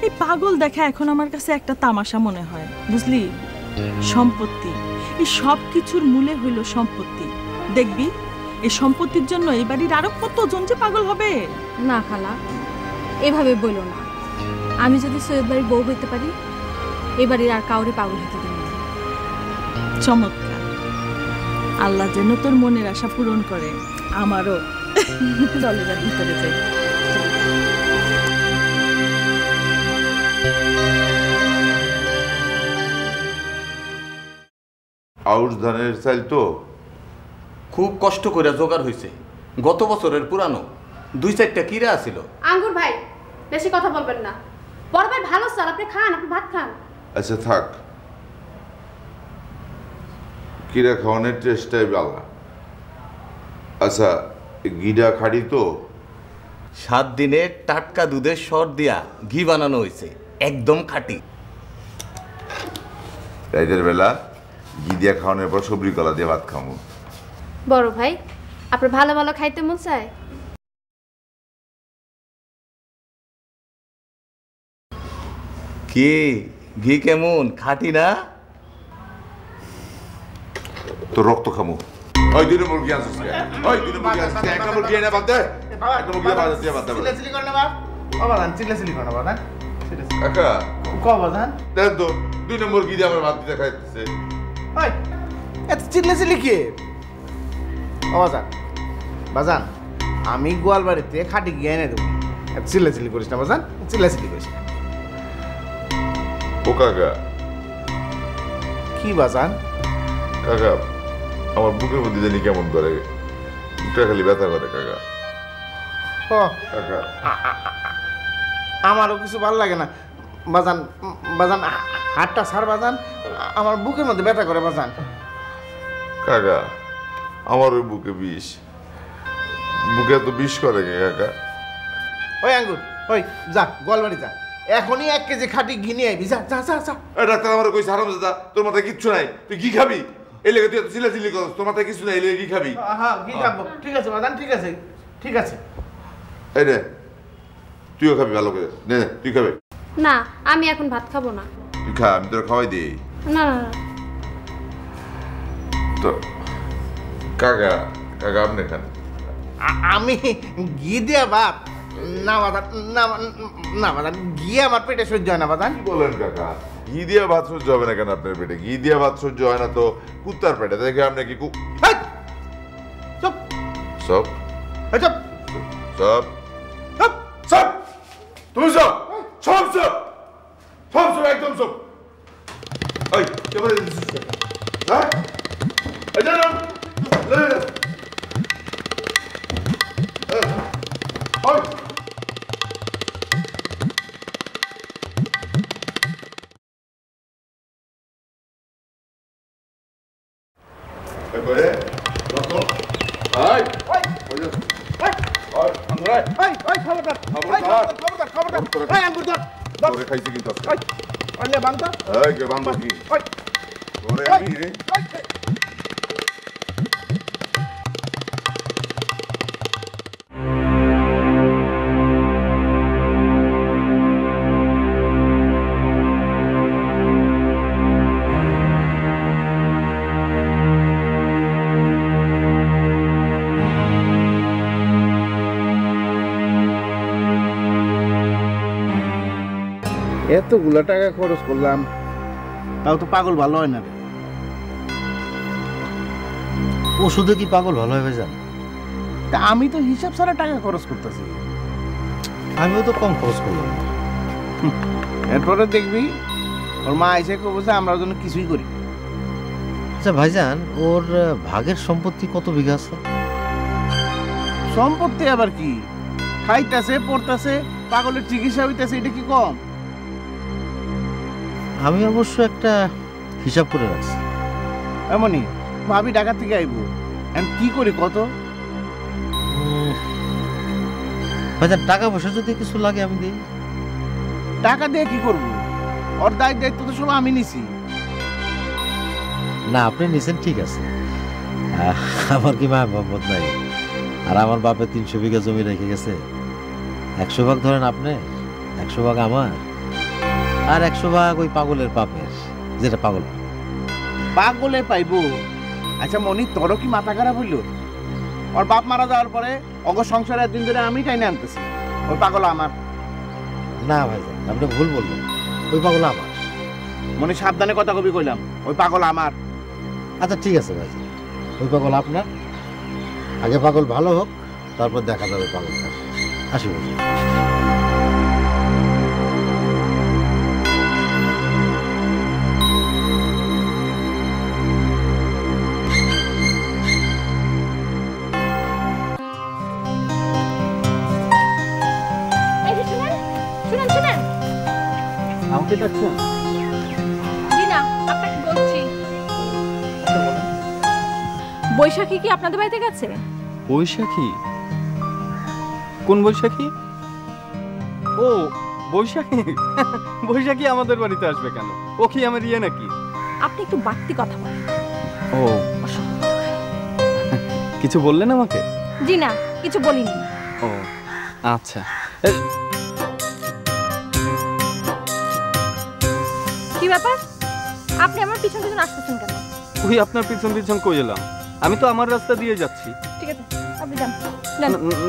এই পাগল দেখা এখন আমার কাছে একটা তামাশা মনে হয়, বুঝলি? সম্পত্তি, এই সব কিছুর মূলে হইল সম্পত্তি। দেখবি এই সম্পত্তির জন্য এই বাড়ির আরো কতজন যে পাগল হবে। না খালা, এভাবে বইল না। আমি যদি সৈয়দ বাড়ির বউ হইতে পারি, এ বাড়ির আর কাউরে পাগল হইতে দেব না। চমৎকার, আল্লাহ যেন তোর মনের আশা পূরণ করে, আমারও। চলে যা ভিতরে যাই। আউশ ধানের চাল তো খুব কষ্ট করে জোগাড় হয়েছে, গত বছরের পুরানো, 2-4টা কিরা আছিল। আঙ্গুর ভাই, বেশি কথা বলবেন না। বড় ভাই ভালো স্যার, আপনি খান, আপনি ভাত খান। আচ্ছা থাক, কিরা খাওয়ানোর টেস্টটাই ভালো। আচ্ছা ঘিটা খাড়ি তো? 7 দিনে টাটকা দুধের সর দিয়া ঘি বানানো হয়েছে, একদম খাঁটি। রাইতের বেলা ঘি দিয়া খাওয়ানোর পর সবজি কলা দিয়ে ভাত খাবো। বড় ভাই, আপনার ভালো ভালো খাইতে মন চায়? কি ঘি কেমন, খাঁটি না? তো রক্ত খামু। ওই 2 নম্বর মুরগি আনছিস কে? ওই 2 নম্বর মুরগি আনছিস কে? 1 নম্বর মুরগি এনে বাদ দে। 1 নম্বর মুরগি বাদ দিয়ে বাদ দে। চিল্লাচিল্লি করে না বাপ। বাবা জান চিল্লাচিল্লি করে না বাবা। কাকা কবা জান? দেন তো 2 নম্বর মুরগি দিয়ে আমার ভাত দিতে খাইতেছে। ওই এত চিল্লাচিল্লি কি? বাবা জান, বাজান আমি গোয়াল বাড়িতে খাটি গিয়ে এনে দেবো। এত চিল্লাচিল্লি করিস না বাজান, চিল্লাচিল্লি করিস না। ও কাকা। কি বাজান? কাকা আমার বুকের মধ্যে জানি কেমন করে, বুকটা খালি ব্যথা করে কাকা। কাকা আমারও কিছু ভালো লাগে না বাজান। বাজান হাতটা ছাড় বাজান, আমার বুকের মধ্যে ব্যথা করে বাজান। কাকা আমার ওই বুকে বিষ, বুকে তো বিষ করে কাকা। ওই আঙ্গুর, ওই যা গোয়ালবাড়ি যা, এখনই 1 কেজি খাঁটি ঘি নিয়ে আইবি। যা যা যা যা। ডাক্তার আমার কইছে হারামজাদা তোর মাথায় কিচ্ছু নাই, তুই কি খাবি? এই লেগে তুই এত চিল্লাচিল্লি করছিস, তোর মাথায় কিছু নাই, এই লেগে কি খাবি? হ্যাঁ ঘি খাবো। ঠিক আছে বাজান, ঠিক আছে ঠিক আছে। এই নে তুইও খাবি ভালো করে, নে তুই খাবি। না, আমি এখন ভাত খাবো না। তুই খা, আমি তোর খাওয়াই দিই। না না না। তো কাকা কাকা আপনি খান। আমি ঘি দিয়ে ভাত না বাজান, না না বাজান, ঘি আমার পেটে সহ্য হয় না বাজান। কি বলেন কাকা? ঘি দিয়ে ভাত সহ্য হবে না কেন আপনার পেটে? ঘি দিয়ে ভাত সহ্য হয় না তো কুত্তার পেটে, দেখে আপনি কি চুপ সব চুপ চুপ চুপ তুমি চুপ সব চুপ সব চুপ একদম চুপ এই কেমন হ্যাঁ এই জানো ওই Egoe, loco. Ay, ay, oye. Ay, ay, Andrei. Ay, ay, খবরদার। খবরদার, খবরদার। এই আঙ্গুরদার। তোরে খাইছে কিন্তু আজকে। ay, আনলে বাংতা। এই কে বাংতা কি? ay, তোরে আমি রে। এতগুলা টাকা খরচ করলাম তাও তো পাগল ভালো হয় না রে। ওষুধে কি পাগল ভালো হবে জান? তা আমি তো হিসাব ছাড়া টাকা খরচ করতেছি। আমিও তো কম খরচ করলাম। এরপরে দেখবি ওর মা এসে কবে যে আমরা জন্য কিছুই করি। আচ্ছা ভাইজান, ওর ভাগের সম্পত্তি কত বিঘা আছে? সম্পত্তি আবার কি, খাইতেছে পড়তেছে পাগলের চিকিৎসা হইতেছে, এটা কি কম? আমি অবশ্য একটা হিসাব করে রাখছি। এমনই ভাবি ঢাকা থেকে আইবো, আমি কি করি কত? ভাইজান টাকা পয়সা যদি কিছু লাগে আমি দিই। টাকা দিয়ে কি করব? ওর দায়িত্ব তো সব আমি নিছি। না আপনি নিছেন ঠিক আছে, আমার কি মা বাপ নাই? আর আমার বাপে 300 বিঘা জমি রেখে গেছে, 100 ভাগ ধরেন আপনি, 100 ভাগ আমার, আর 100 ভাগ ওই পাগলের বাপের, যেটা পাগল পাগলে পাইবো। আচ্ছা মনি, তোরও কি মাথা খারাপ হইলো? ওর বাপ মারা যাওয়ার পরে অগ সংসারে দিন ধরে আমি টাইনে আনতেছি, ওই পাগল আমার না। ভাইজান আপনি ভুল বললেন, ওই পাগল আমার। মনে সাবধানে কথা কবি কইলাম, ওই পাগল আমার। আচ্ছা ঠিক আছে ভাইজান, ওই পাগল আপনার। আগে পাগল ভালো হোক, তারপর দেখা যাবে পাগল। আসি ভাইজান। আমাকে ডাকছেন? জি না, আপনাকে বলছি। বৈশাখী কি আপনাদের বাড়িতে গেছে? বৈশাখী? কোন বৈশাখী? ও বৈশাখী, বৈশাখী আমাদের বাড়িতে আসবে কেন? ও কি আমার ইয়ে নাকি? আপনি একটু বাড়তি কথা বলেন। ও কিছু বললেন আমাকে? জি না, কিছু বলিনি। ও আচ্ছা। কি ব্যাপার, আপনি আমার পিছন পিছন আসতেছেন কেন? ওই আপনার পিছন পিছন কই এলাম? আমি তো আমার রাস্তা দিয়ে যাচ্ছি। ঠিক আছে, আপনি যান।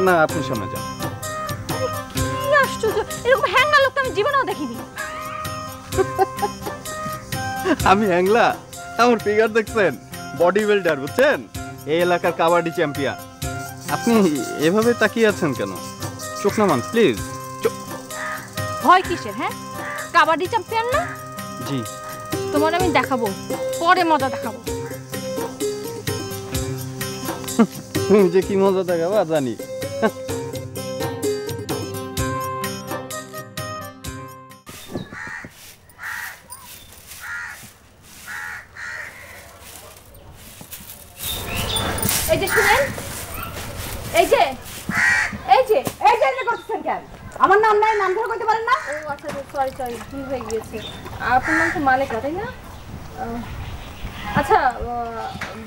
না আপনি সামনে যান। কি আশ্চর্য, এরকম হ্যাংলা লোক তো আমি জীবনেও দেখিনি। আমি হ্যাংলা? আমার ফিগার দেখছেন? বডি বিল্ডার, বুঝছেন? এই এলাকার কাবাডি চ্যাম্পিয়ন। আপনি এভাবে তাকিয়ে আছেন কেন? চোখ নামান প্লিজ। ভয় কিসের? হ্যাঁ, কাবাডি চ্যাম্পিয়ন না? জি। তোমার আমি দেখাবো, পরে মজা দেখাবো। তুমি যে কি মজা দেখাবা জানি। এই যে শুনেন, এই যে এই যে এই যে এটা করতেছেন কেন? আমার নাম নাই, নাম ধরে কইতে পারেন না? ও আচ্ছা, সরি সরি, ভুল হয়ে গিয়েছে। আপনার নাম তো মালিকা, তাই না? আচ্ছা,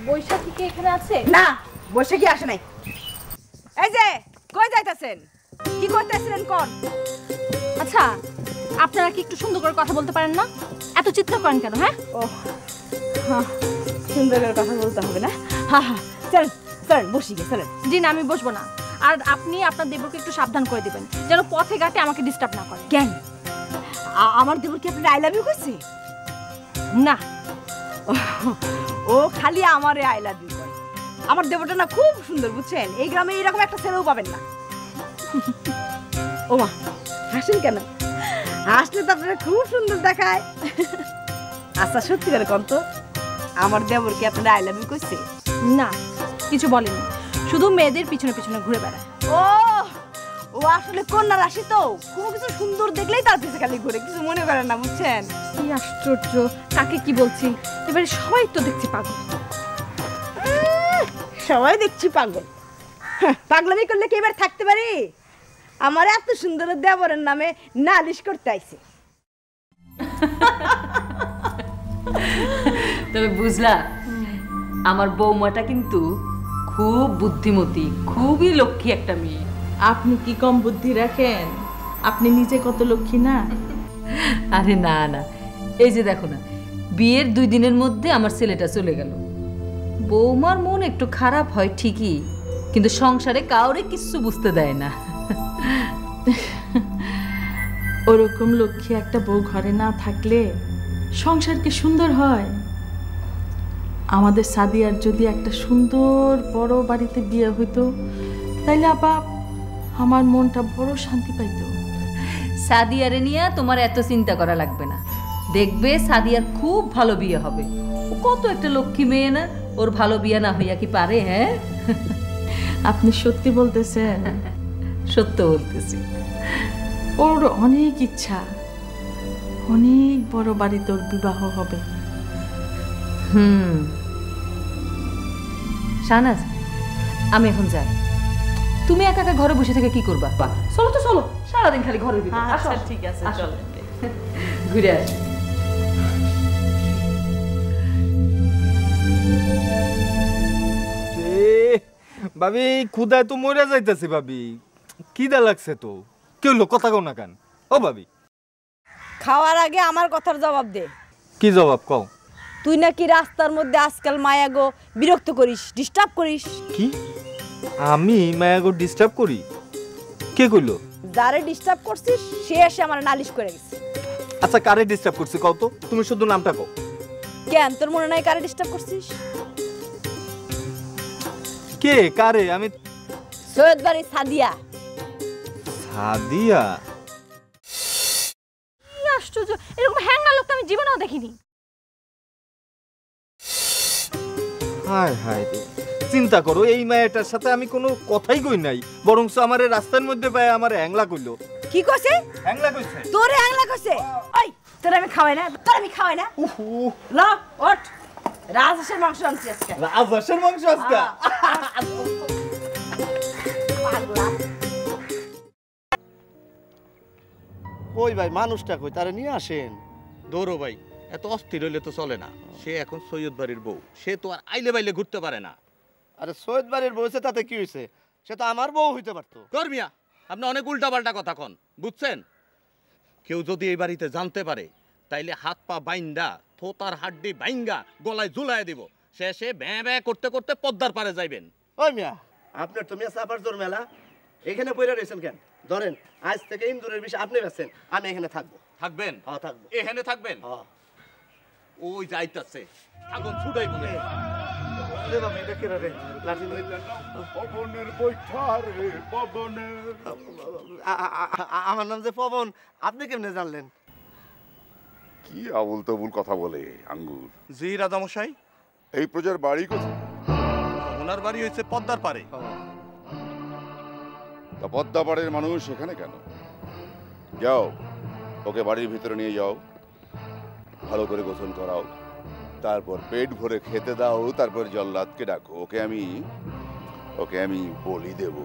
বৈশাখী কি এখানে আছে? না, বৈশাখী আসে নাই। এই যে কই যাইতাছেন, কি করতেছিলেন কোন? আচ্ছা, আপনারা কি একটু সুন্দর করে কথা বলতে পারেন না? এত চিৎকার করেন কেন? হ্যাঁ, ও সুন্দর করে কথা বলতে হবে না? হ্যাঁ হ্যাঁ, চল চল বসি গে, চলেন। জি না, আমি বসবো না। আর আপনি আপনার দেবরকে একটু সাবধান করে দিবেন, যেন পথে ঘাটে আমাকে ডিস্টার্ব না করে। কেন, আমার দেবর কি আপনার আই লাভ ইউ কইছে? না, ও খালি আমারে আই লাভ ইউ করে। আমার দেবরটা না খুব সুন্দর, বুঝছেন? এই গ্রামে এরকম একটা ছেলেও পাবেন না। ওমা হাসেন কেন? হাসলে তো আপনারা খুব সুন্দর দেখায়। আচ্ছা সত্যি করে কোন তো, আমার দেবর কি আপনারা আই লাভ ইউ কইছে? না, কিছু বলেনি, শুধু মেয়েদের পিছনে পিছনে ঘুরে বেড়ায়। ও ও আসলে কন্যা রাশি তো, কোনো কিছু সুন্দর দেখলেই তার পিছে খালি ঘুরে, কিছু মনে করেন না, বুঝছেন? কি আশ্চর্য, কাকে কি বলছি, এবারে সবাই তো দেখছি পাগল। সবাই দেখছি পাগল। পাগলামি করলে কি এবার থাকতে পারি? আমার এত সুন্দর দেবরের নামে নালিশ করতে আইছে। তবে বুঝলা, আমার বৌমাটা কিন্তু খুব বুদ্ধিমতী, খুবই লক্ষ্মী একটা মেয়ে। আপনি কি কম বুদ্ধি রাখেন? আপনি নিজে কত লক্ষ্মী না? আরে না না, এই যে দেখো না, বিয়ের 2 দিনের মধ্যে আমার ছেলেটা চলে গেল। বৌমার মন একটু খারাপ হয় ঠিকই, কিন্তু সংসারে কাউরে কিছু বুঝতে দেয় না। ওরকম লক্ষ্মী একটা বউ ঘরে না থাকলে সংসার কি সুন্দর হয়? আমাদের সাদিয়ার যদি একটা সুন্দর বড় বাড়িতে বিয়ে হইতো, তাইলে আপা আমার মনটা বড় শান্তি পাইতো। সাদিয়ারে নিয়ে তোমার এত চিন্তা করা লাগবে না, দেখবে সাদিয়ার খুব ভালো বিয়ে হবে। ও কত একটা লক্ষ্মী মেয়ে না, ওর ভালো বিয়ে না হইয়া কি পারে? হ্যাঁ, আপনি সত্যি বলতেছেন? সত্য বলতেছি। ওর অনেক ইচ্ছা, অনেক বড় বাড়িতে ওর বিবাহ হবে। শাহনাজ, আমি এখন যাই। তুমি একা একা ঘরে বসে থেকে কি করবা? চলো তো চলো, সারাদিন খালি ঘরের ভিতরে। আচ্ছা ঠিক আছে, চলো ঘুরে আসি। ভাবি ক্ষুদায় তো মরে যাইতেছি ভাবি, খিদা লাগছে তো। কি হলো, কথা কও না কেন? ও ভাবি, খাওয়ার আগে আমার কথার জবাব দে। কি জবাব কও? তুই নাকি রাস্তার মধ্যে আজকাল মায়াগো বিরক্ত করিস, ডিস্টার্ব করিস। কি আমি মায়াগো ডিস্টার্ব করি? কে কইলো? যারে ডিস্টার্ব করছিস সে এসে আমার নালিশ করে গেছে। আচ্ছা কারে ডিস্টার্ব করছি কও তো? তুমি শুধু নামটা কও। কেন তোর মনে নাই কারে ডিস্টার্ব করছিস? কে কারে? আমি সৈয়দ বাড়ি সাদিয়া। সাদিয়া? কি আশ্চর্য, এরকম হ্যাঙ্গা লোক তো আমি জীবনেও দেখিনি। হায় হায় রে, চিন্তা করো, এই মেয়েটার সাথে আমি কোনো কথাই কই নাই, বরং আমারে রাস্তার মধ্যে পায় আমার হ্যাংলা কইলো। কি কইছে? হ্যাংলা কইছে। তোরে হ্যাংলা কইছে? ওই তোর আমি খাওয়াই না, তোর আমি খাওয়াই না। ল ওঠ, রাজহাঁসের মাংস আনছি আজকে। রাজহাঁসের মাংস আজকে? কই ভাই মানুষটা কই, তারে নিয়ে আসেন। দৌড়ো ভাই, এত অস্থির হইলে তো চলে না। সে এখন সৈয়দ বাড়ির বউ, সে তো আর আইলে বাইলে ঘুরতে পারে না। আরে সৈয়দ বাড়ির বউ তাতে কি হয়েছে? সে তো আমার বউ হইতে পারতো। কর্মিয়া, আপনি অনেক উল্টাপাল্টা কথা কন, বুঝছেন? কেউ যদি এই বাড়িতে জানতে পারে, তাইলে হাত পা বাইন্দা, থোতার হাড্ডি বাইঙ্গা গলায় ঝুলায় দিব। শেষে ভ্যাঁ ভ্যাঁ করতে করতে পদ্মার পারে যাইবেন। ওই মিয়া, আপনার তো মিয়া চাপার জোর মেলা, এখানে পড়ে রয়েছেন কেন? ধরেন আজ থেকে ইন্দুরের বিষয় আপনি বেছেন, আমি এখানে থাকবো। থাকবেন? হ্যাঁ থাকবো। এখানে থাকবেন? ওই যাইতাছে, আগুন ছুটাই বলে। আমার নাম যে পবন, আপনি কেমনে জানলেন? কি আবুল তবুল কথা বলে আঙ্গুর। জি রাজামশাই। এই প্রজার বাড়ি কোথায়? ওনার বাড়ি হয়েছে পদ্মার পারে। তা পদ্মা পাড়ের মানুষ এখানে কেন? যাও, ওকে বাড়ির ভিতরে নিয়ে যাও, ভালো করে গোসল করাও, তারপর পেট ভরে খেতে দাও, তারপর জল্লাদকে ডাকো, ওকে আমি বলি দেব।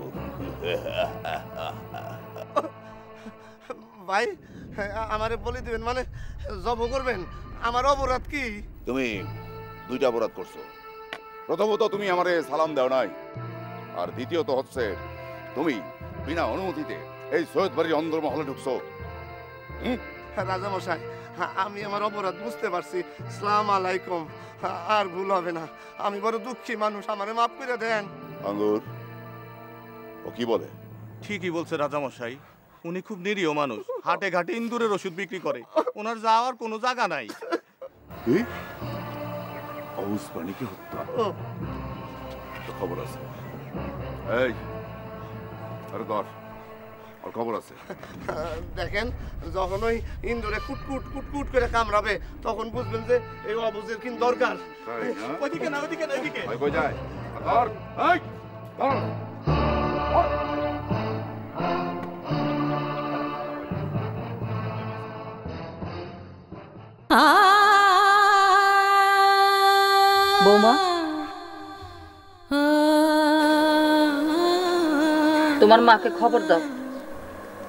ভাই আমারে বলি দিবেন মানে জব করবেন? আমার অপরাধ কি? তুমি 2টা অপরাধ করছো। প্রথমত তুমি আমারে সালাম দাও নাই, আর দ্বিতীয়ত হচ্ছে তুমি বিনা অনুমতিতে এই সৈয়দ বাড়ির অন্দরমহলে ঢুকছো। রাজামশাই, আমি আমার অপরাধ বুঝতে পারছি। আসসালামু আলাইকুম, আর ভুল হবে না। আমি বড় দুঃখী মানুষ, আমারে মাফ করে দেন। আঙ্গুর, ও কি বলে? ঠিকই বলছে রাজামশাই, উনি খুব নিরীহ মানুষ, হাটে ঘাটে ইন্দুরের ওষুধ বিক্রি করে, ওনার যাওয়ার কোনো জায়গা নাই। অবুসপানিকে হত্যা খবর আছে। এই আরে ধর, ওর খবর আছে। দেখেন যখন ওই ইন্দুরে কুটকুট কুটকুট করে কামড়াবে তখন বুঝবেন যে এই অবুজের কি দরকার। ওইদিকে না, ওইদিকে না, ওইদিকে। ভাই কই যায়? ধর, এই, ধর। বৌমা, তোমার মাকে খবর দাও,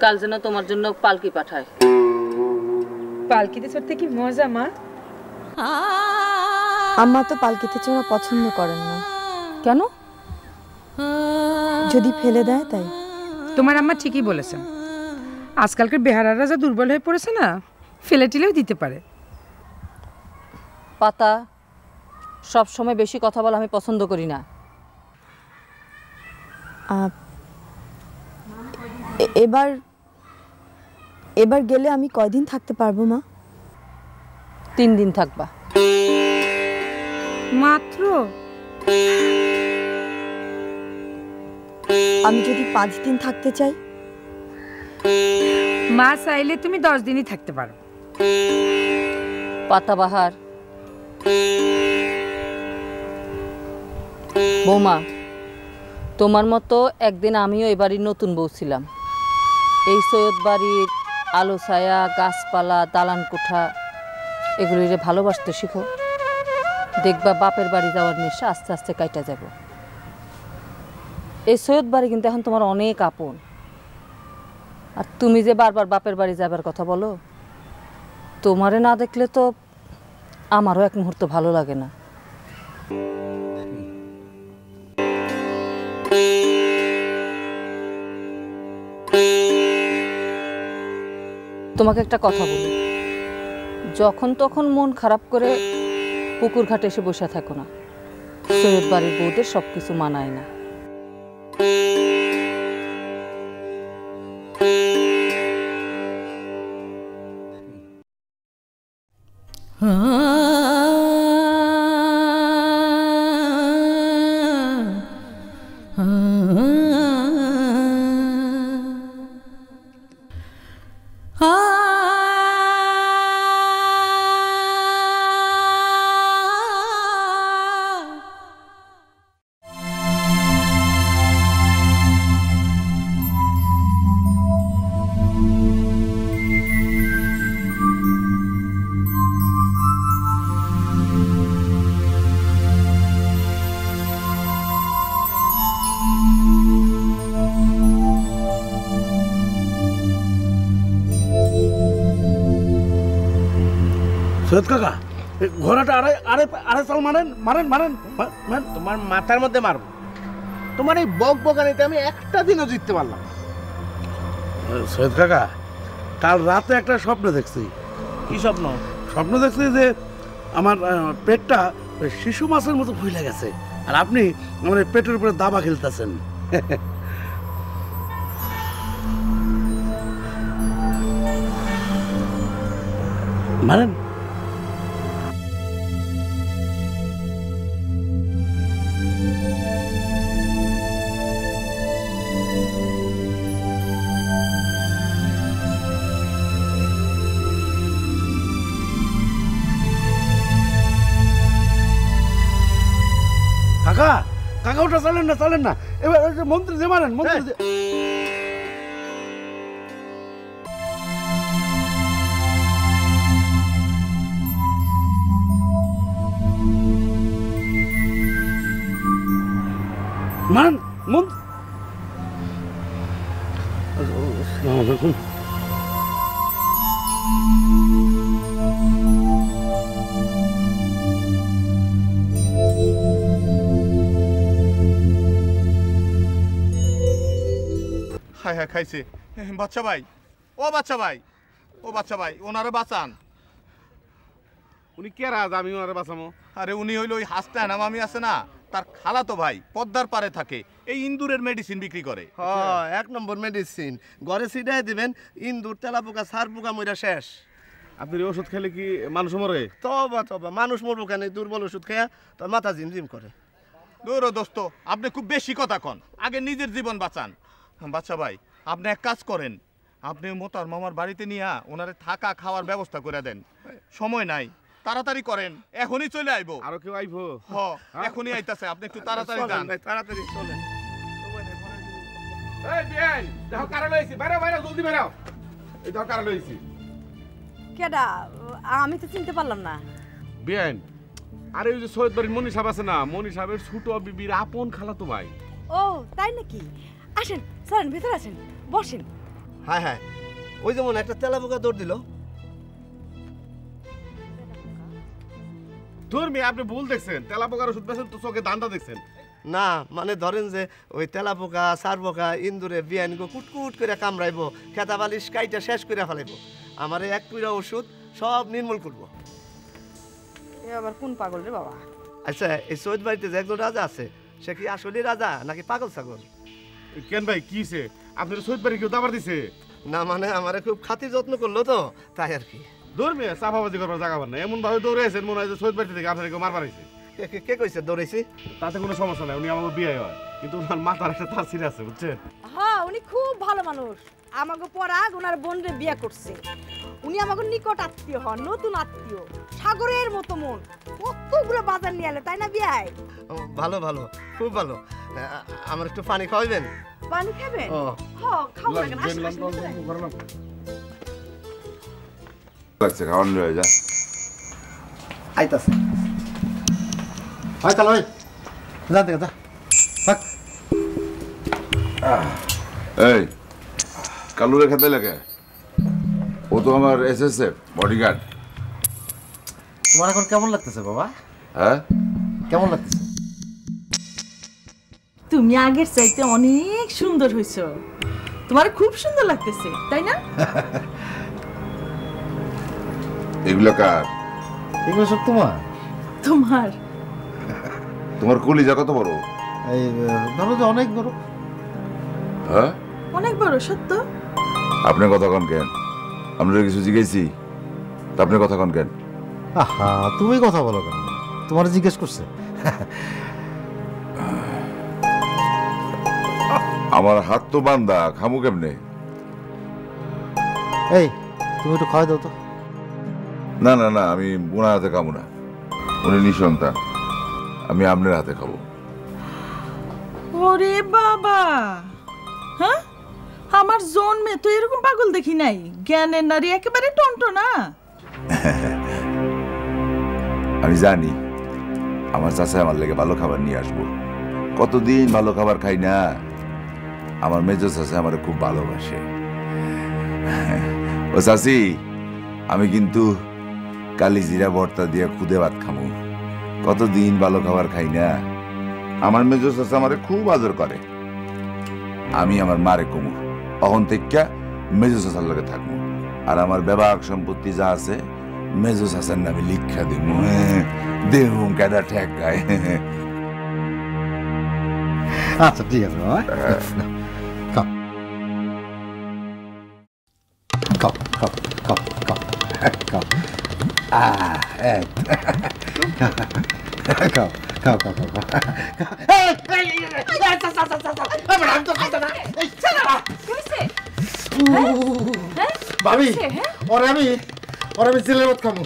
কাল যেন তোমার জন্য পালকি পাঠায়। পালকিতে চড়তে কি মজা মা। আম্মা তো পালকিতে চড়া পছন্দ করেন না। কেন? যদি ফেলে দেয় তাই। তোমার আম্মা ঠিকই বলেছেন, আজকালকার বেহারারা যা দুর্বল হয়ে পড়েছে না, ফেলে টিলেও দিতে পারে। পাতা, সব সময় বেশি কথা বলা আমি পছন্দ করি না। এবার গেলে আমি কয়দিন থাকতে পারবো মা? 3 দিন থাকবা। মাত্র? আমি যদি 5 দিন থাকতে চাই? মা চাইলে তুমি 10 দিনই থাকতে পারো। পাতাবাহার, বৌমা, তোমার মতো একদিন আমিও এই বাড়ির নতুন বউ ছিলাম। এই সৈয়দ বাড়ির আলো ছায়া, গাছপালা, দালান কোঠা এগুলিরে ভালোবাসতে শিখো, দেখবা বাপের বাড়ি যাওয়ার নেশা আস্তে আস্তে কাইটা যাব। এই সৈয়দ বাড়ি কিন্তু এখন তোমার অনেক আপন। আর তুমি যে বারবার বাপের বাড়ি যাবার কথা বলো, তোমারে না দেখলে তো আমারও এক মুহূর্ত ভালো লাগে না। তোমাকে একটা কথা বলি, যখন তখন মন খারাপ করে পুকুর ঘাটে এসে বসে থাকো না। সৈয়দ বাড়ির বউদের সবকিছু মানায় না। সৈয়দ কাকা, ঘোড়াটা আড়াই চাল মারেন মারেন মারেন মারেন। তোমার মাথার মধ্যে মারব। তোমার এই বক বকানিতে আমি একটা দিনও জিততে পারলাম। সৈয়দ কাকা, কাল রাতে একটা স্বপ্ন দেখছি। কি স্বপ্ন? স্বপ্ন দেখছি যে আমার পেটটা শিশু মাছের মতো ফুলে গেছে, আর আপনি আমার পেটের উপরে দাবা খেলতেছেন। মারেন। কাকা, কাকা ওটা চালেন না। এবার মন্ত্রী যে মারেন, মন্ত্রী যে। মান মন্ত্রী। আসসালামু আলাইকুম। হায় হায় খাইছে। বাচ্চা ভাই, ও বাচ্চা ভাই, ও বাচ্চা ভাই, ওনারে বাঁচান। উনি কে রাজ আমি ওনারে বাঁচামো? আরে উনি হইল ওই হাসনা নামামি আছে না, তার খালাতো ভাই, পদ্মার পারে থাকে, এই ইন্দুরের মেডিসিন বিক্রি করে। হ্যাঁ, 1 নম্বর মেডিসিন। ঘরে ছিটাই দিবেন, ইন্দুর, তেলাপোকা, সার পোকা মইরা শেষ। আপনি ওষুধ খেলে কি মানুষ মরে? তবা তবা, মানুষ মরবো কেন? দুর্বল ওষুধ খেয়া তোর মাথা ঝিমঝিম করে। দৌড়ো দোস্ত, আপনি খুব বেশি কথা কন, আগে নিজের জীবন বাঁচান। বাচ্চা ভাই, আপনি এক কাজ করেন, আপনি মোতার মামার বাড়িতে নিয়ে ওনারে থাকা খাওয়ার ব্যবস্থা করে দেন। সময় নাই, তাড়াতাড়ি করেন, এখনই চলে আইবো। আরো কেউ আইবো? এখনই আইতাছে, আপনি একটু তাড়াতাড়ি যান। তাড়াতাড়ি চলেন। এই বিয়ান, দেখো কারা লইছি, বাইরে বাইরে জলদি বাইরে। এই দেখো কারা লইছি। কেডা? আমি তো চিনতে পারলাম না। বিয়ান, আরে ওই যে সৈয়দ বাড়ির মনি সাহেব আছে না, মনি সাহেবের ছোট বিবির আপন খালাতো ভাই। ও তাই নাকি? আসেন চলেন ভিতরে আসেন, বসেন। হ্যাঁ হ্যাঁ, ওই যেমন একটা তেলাপোকা দৌড় দিল। তোর মেয়ে আপনি ভুল দেখছেন, তেলাপোকার ওষুধ বেছেন তো চোখে দান্দা দেখছেন। না মানে ধরেন যে ওই তেলাপোকা সারপোকা ইন্দুরে বিয়ানগো কুটকুট করে কামড়াইবো, খেতা বালিশ কাইটা শেষ করে ফেলাইবো। আমার এক পুরা ওষুধ সব নির্মূল করবো। এ আবার কোন পাগল রে বাবা? আচ্ছা, এই সৈয়দ বাড়িতে যে একজন রাজা আছে, সে কি আসলে রাজা নাকি পাগল ছাগল? কেন ভাই কি হইছে? আপনার সৈয়দ বাড়ি কেউ দাবার দিছে? না মানে আমারে খুব খাতির যত্ন করলো তো, তাই আর কি। দৌড় মেয়ে চাপাবাজি করবার জায়গা পান না, এমন ভাবে দৌড়াইছেন মনে হয় যে সৈয়দ বাড়ি থেকে আপনার কেউ মারবার হয়েছে। কে কইছে দৌড়াইছি? তাতে কোনো সমস্যা নাই, উনি আমাকে বিয়ে হয়, কিন্তু ওনার মাথার একটা তার ছিঁড়ে আছে বুঝছেন। হ্যাঁ উনি খুব ভালো মানুষ। আমাকে পরাগ ওনার বোনরে বিয়ে করছে। উনি আমাকে নিকট আত্মীয় হন, নতুন আত্মীয়, সাগরের মতো মন। কতগুলো বাজার নিয়ে এলো তাই না বিয়ায়? ভালো ভালো, খুব ভালো। আমার একটু পানি খাওয়াবেন? পানি খাবেন? হ্যাঁ খাও না কেন? আসেন লাগছে খাওয়ান লয়ে যা। আইতাছে। হয় তাহলে ভাই যা দেখে যা। এই কালুরে খেতে লাগে, ও তো আমার এসএসএফ বডিগার্ড। তোমার এখন কেমন লাগতেছে বাবা? হ্যাঁ কেমন লাগতেছে? তুমি আগের চাইতে অনেক সুন্দর হইছো, তোমার খুব সুন্দর লাগতেছে তাই না? এগুলো কার? এগুলো সব তোমার। তোমার তোমার কলিজা কত বড়? এই ধরো যে অনেক বড়। হ্যাঁ অনেক বড় সত্য। আপনি কথা কন কেন? আমরা কিছু জিজ্ঞেসি তা আপনি কথা কন কেন? আহা তুমি কথা বলো কেন? তোমার জিজ্ঞেস করছে। আমার হাত তো বান্ধা, খামু কেমনে? এই তুমি একটু খাওয়াই দাও তো। না না না, আমি ওনার হাতে খাবো না, উনি নিঃসন্তান, আমি আপনার হাতে খাবো। ওরে বাবা, হ্যাঁ আমার জন্মে তো এরকম পাগল দেখি নাই। জ্ঞানের নারী একেবারে টনটনা। আমি জানি আমার চাচা আমার লেগে ভালো খাবার নিয়ে আসবো। কতদিন ভালো খাবার খাই না। আমার মেজো চাচা আমার খুব ভালোবাসে। ও চাচি, আমি কিন্তু কালি জিরা ভর্তা দিয়ে খুদে ভাত খামু। কতদিন ভালো খাবার খাই না। আমার মেজো চাচা আমার খুব আদর করে। আমি আমার মারে কমু, অহন থেকে মেজো চাচার লগে থাকবো। আর আমার বেবাক সম্পত্তি যা আছে মেজো চাচার নামে লিখা দিব। দেহুম কেডা ঠেক গায়। আচ্ছা ঠিক আছে বাবা, খাও খাও খাও খাও খাও। খাও খাও খাও খাও। ভাবি ওরে আমি জেলের মত খামু।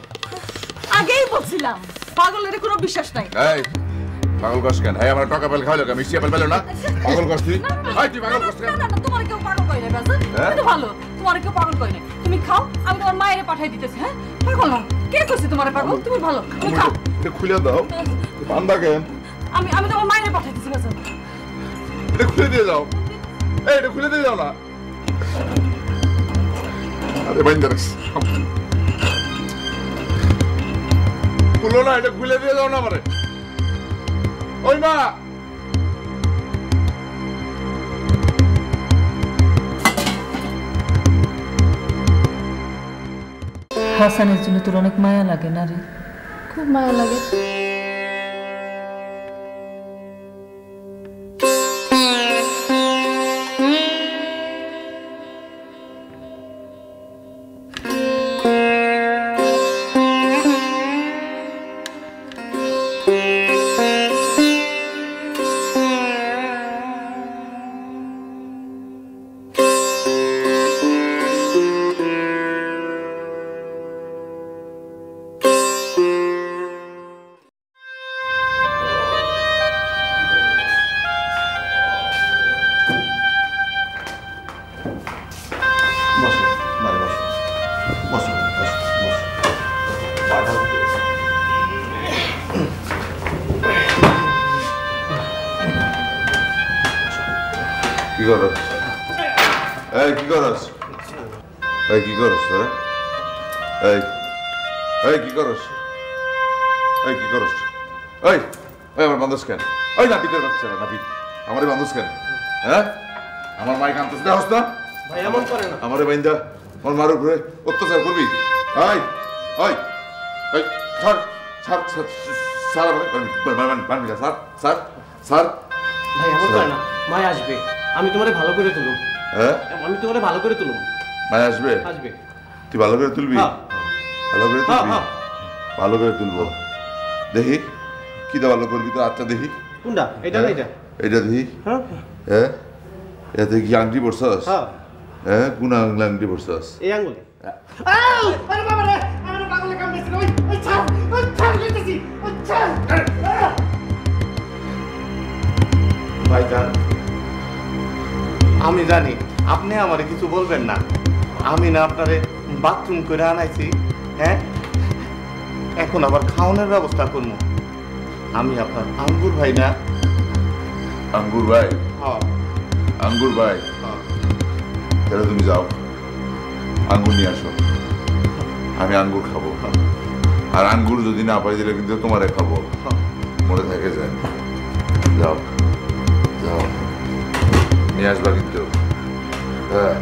আগেই বলছিলাম পাগলের কোনো বিশ্বাস নাই। এই পাগল কস কেন? হ্যাঁ আমার টাকা পেল খাইলো কেন? মিষ্টি আপেল পেলো না? পাগল কস তুই? এই তুই পাগল কস কেন? না না তোমার কেউ পাগল করে না বাজার। তুমি তো ভালো, তোমার কেউ পাগল করে না। তুমি খাও, আমি তোমার মায়েরে পাঠাই দিতেছি। হ্যাঁ পাগল না, কে কইছে তোমার পাগল? তুমি ভালো, তুমি খাও। এটা খুলে দাও। বান্দা কেন? আমি তোমার মায়েরে পাঠাই দিতেছি বাজার। এটা খুলে দিয়ে যাও। এই এটা খুলে দিয়ে যাও না। আরে বাইন্দা রাখ। খুলো না, এটা খুলে দিয়ে যাও না আমারে। ওই মা, হাসানের জন্য তোর অনেক মায়া লাগে না রে? খুব মায়া লাগে। বসো ভাই, বসো বসো বসো বসো। পাঠাও তো। কি করস? এই কি করস? এই কি করস? এই এই কি করস? এই কি করস? এই এই আমার বান্ধব কেন? ওই নাপিতের বাচ্চা নাপিত আমারে বান্ধব কেন? হ্যাঁ আমার মাইক আনতেছ না হস্তা ভাই এমন করে না। আমারে বাইন্দা আমার মার উপরে অত্যাচার করবি? এই এই এই স্যার স্যার স্যার বানবি না স্যার স্যার স্যার। ভাই এমন করে না, মায় আসবে, আমি তোমারে ভালো করে তুলুম। হ্যাঁ আমি তোমারে ভালো করে তুলুম। মায় আসবে? আসবে। তুই ভালো করে তুলবি? ভালো করে তুলবি? ভালো করে তুলবো। দেখি কি দা ভালো করবি তো? আচ্ছা দেখি কোনটা? এটা না এটা? এটা দেখি। হ্যাঁ হ্যাঁ এতে কি আংটি পড়ছস? হ্যাঁ হ্যাঁ কোন আংটি পড়ছস? এই আঙ্গুলে। আরে বাবা রে, আমার পাগলে কাম দিছে। ওই ছাড়, ওই ছাড় কইতেছি, ওই ছাড়। ভাইজান আমি জানি আপনি আমারে কিছু বলবেন না। আমি না আপনারে বাথরুম করে আনাইছি, হ্যাঁ এখন আবার খাওয়ানোর ব্যবস্থা করবো। আমি আপনার আঙ্গুর ভাই না? আঙ্গুর ভাই? হ্যাঁ আঙ্গুর ভাই। তাহলে তুমি যাও আঙ্গুর নিয়ে আসো, আমি আঙ্গুর খাবো। আর আঙ্গুর যদি না পাই দিলে কিন্তু তোমারে খাবো, মনে থাকে যায়। যাও যাও নিয়ে আসবা কিন্তু। হ্যাঁ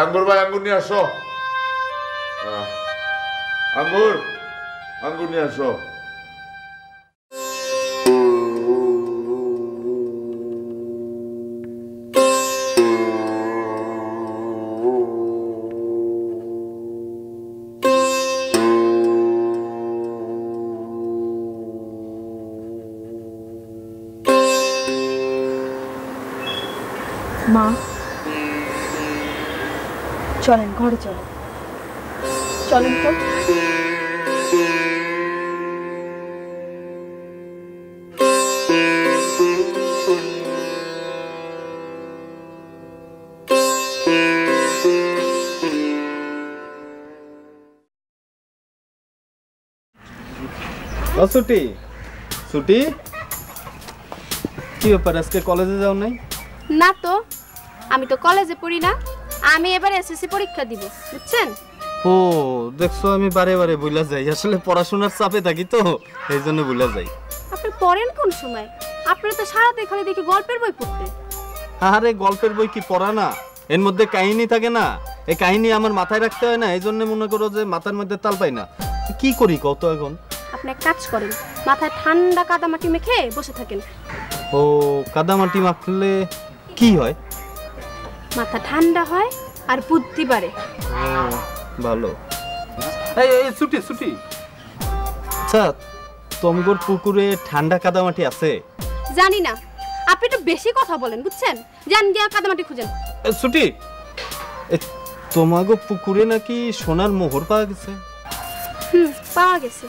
আঙ্গুর ভাই আঙ্গুর নিয়ে আসো। আঙ্গুর আঙ্গুর নিয়ে আসো। মা চলেন ঘরে চলেন, চলেন তো। ছুটি ছুটি কি ব্যাপার, আজকে কলেজে যাও নাই? না তো, আমি তো কলেজে পড়ি না, আমি এবার এসএসসি পরীক্ষা দিব, বুঝছেন? ও দেখছো, আমি বারে বারে ভুলা যাই, আসলে পড়াশোনার চাপে থাকি তো এই জন্য ভুলা যাই। আপনি পড়েন কোন সময়? আপনি তো সারাদিন খালি দেখি গল্পের বই পড়তে। আরে গল্পের বই কি পড়া না, এর মধ্যে কাহিনী থাকে না, এই কাহিনী আমার মাথায় রাখতে হয় না, এই জন্য মনে করো যে মাথার মধ্যে তাল পাই না। কি করি কত এখন? আপনি এক কাজ করেন, মাথায় ঠান্ডা কাদামাটি মেখে বসে থাকেন। ও কাদামাটি মাখলে কি হয়? মাথা ঠান্ডা হয় আর বুদ্ধি বাড়ে। ভালো। এই এই ছুটি ছুটি, আচ্ছা তোমার পুকুরে ঠান্ডা কাদামাটি আছে? জানি না, আপনি একটু বেশি কথা বলেন, বুঝছেন? যান গিয়া কাদামাটি খুঁজেন। ছুটি, তোমাগো পুকুরে নাকি সোনার মোহর পাওয়া গেছে? পাওয়া গেছে,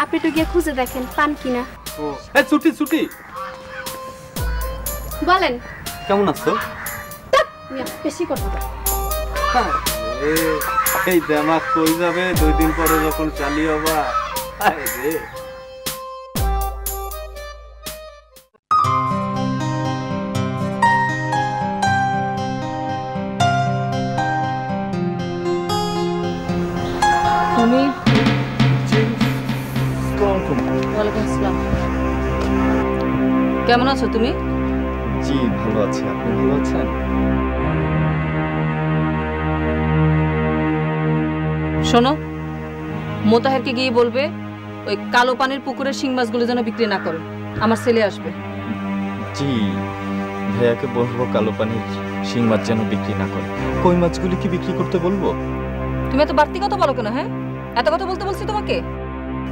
আপনি একটু গিয়ে খুঁজে দেখেন পান কিনা। এই ছুটি ছুটি, বলেন কেমন আছো? বেশি কথা বলেন। এই দেমাক কই যাবে 2 দিন পরে যখন চালিয়ে হবা। আরে রে তুমি ওয়ালাইকুম আসসালাম। কেমন আছো তুমি? জি ভালো আছি, আপনি ভালো আছেন? শোনো, মোতাহেরকে গিয়ে বলবে ওই কালো পানির পুকুরের শিং মাছগুলো যেন বিক্রি না করে, আমার ছেলে আসবে। জি ভাইয়াকে বলবো কালো পানির শিং মাছ যেন বিক্রি না করে। কই মাছগুলি কি বিক্রি করতে বলবো? তুমি এত বাড়তি কথা বলো কেন? হ্যাঁ, এত কথা বলতে বলছি তোমাকে?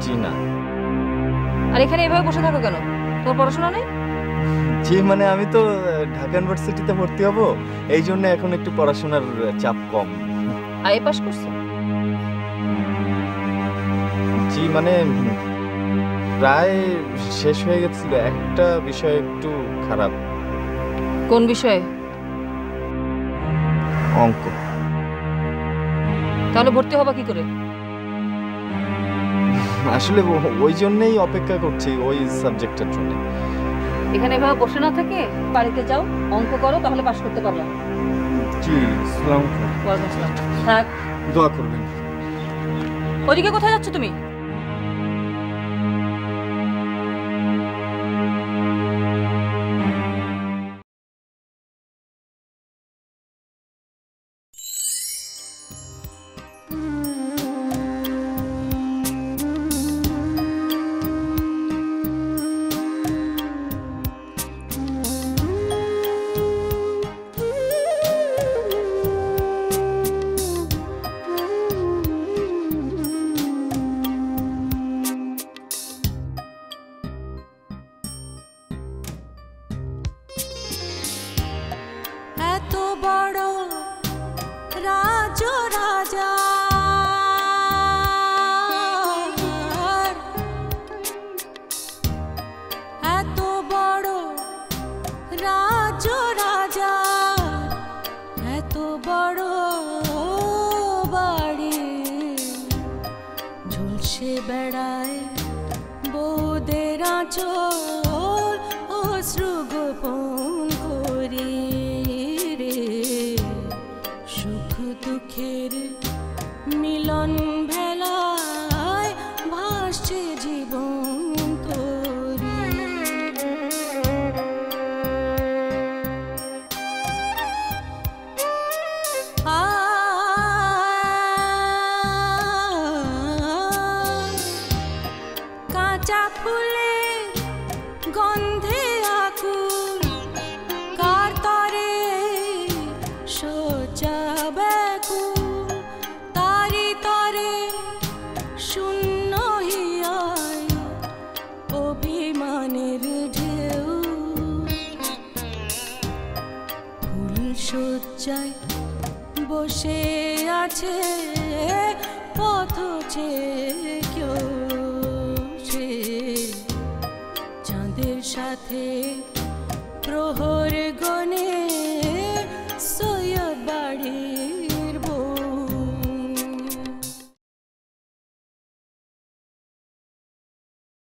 জি না। আর এখানে এভাবে বসে থাকো কেন? তোমার পড়াশোনা নেই? জি মানে আমি তো ঢাকা ইউনিভার্সিটিতে ভর্তি হব, এই জন্য এখন একটু পড়াশোনার চাপ কম। আইএ পাস করছো? জি মানে প্রায় শেষ হয়ে গেছিল, একটা বিষয় একটু খারাপ। কোন বিষয়ে? অঙ্ক। তাহলে ভর্তি হবা কি করে? আসলে ওই জন্যই অপেক্ষা করছি, ওই সাবজেক্টের জন্য। এখানে এভাবে বসে না থেকে বাড়িতে যাও, অঙ্ক করো, তাহলে পাস করতে পারবা। জি আসসালামু আলাইকুম। ওয়ালাইকুম আসসালাম। থাক, দোয়া করবেন। ওদিকে কোথায় যাচ্ছ তুমি? বসে আছে পথে কেউ চাঁদের সাথে প্রহর গড়ে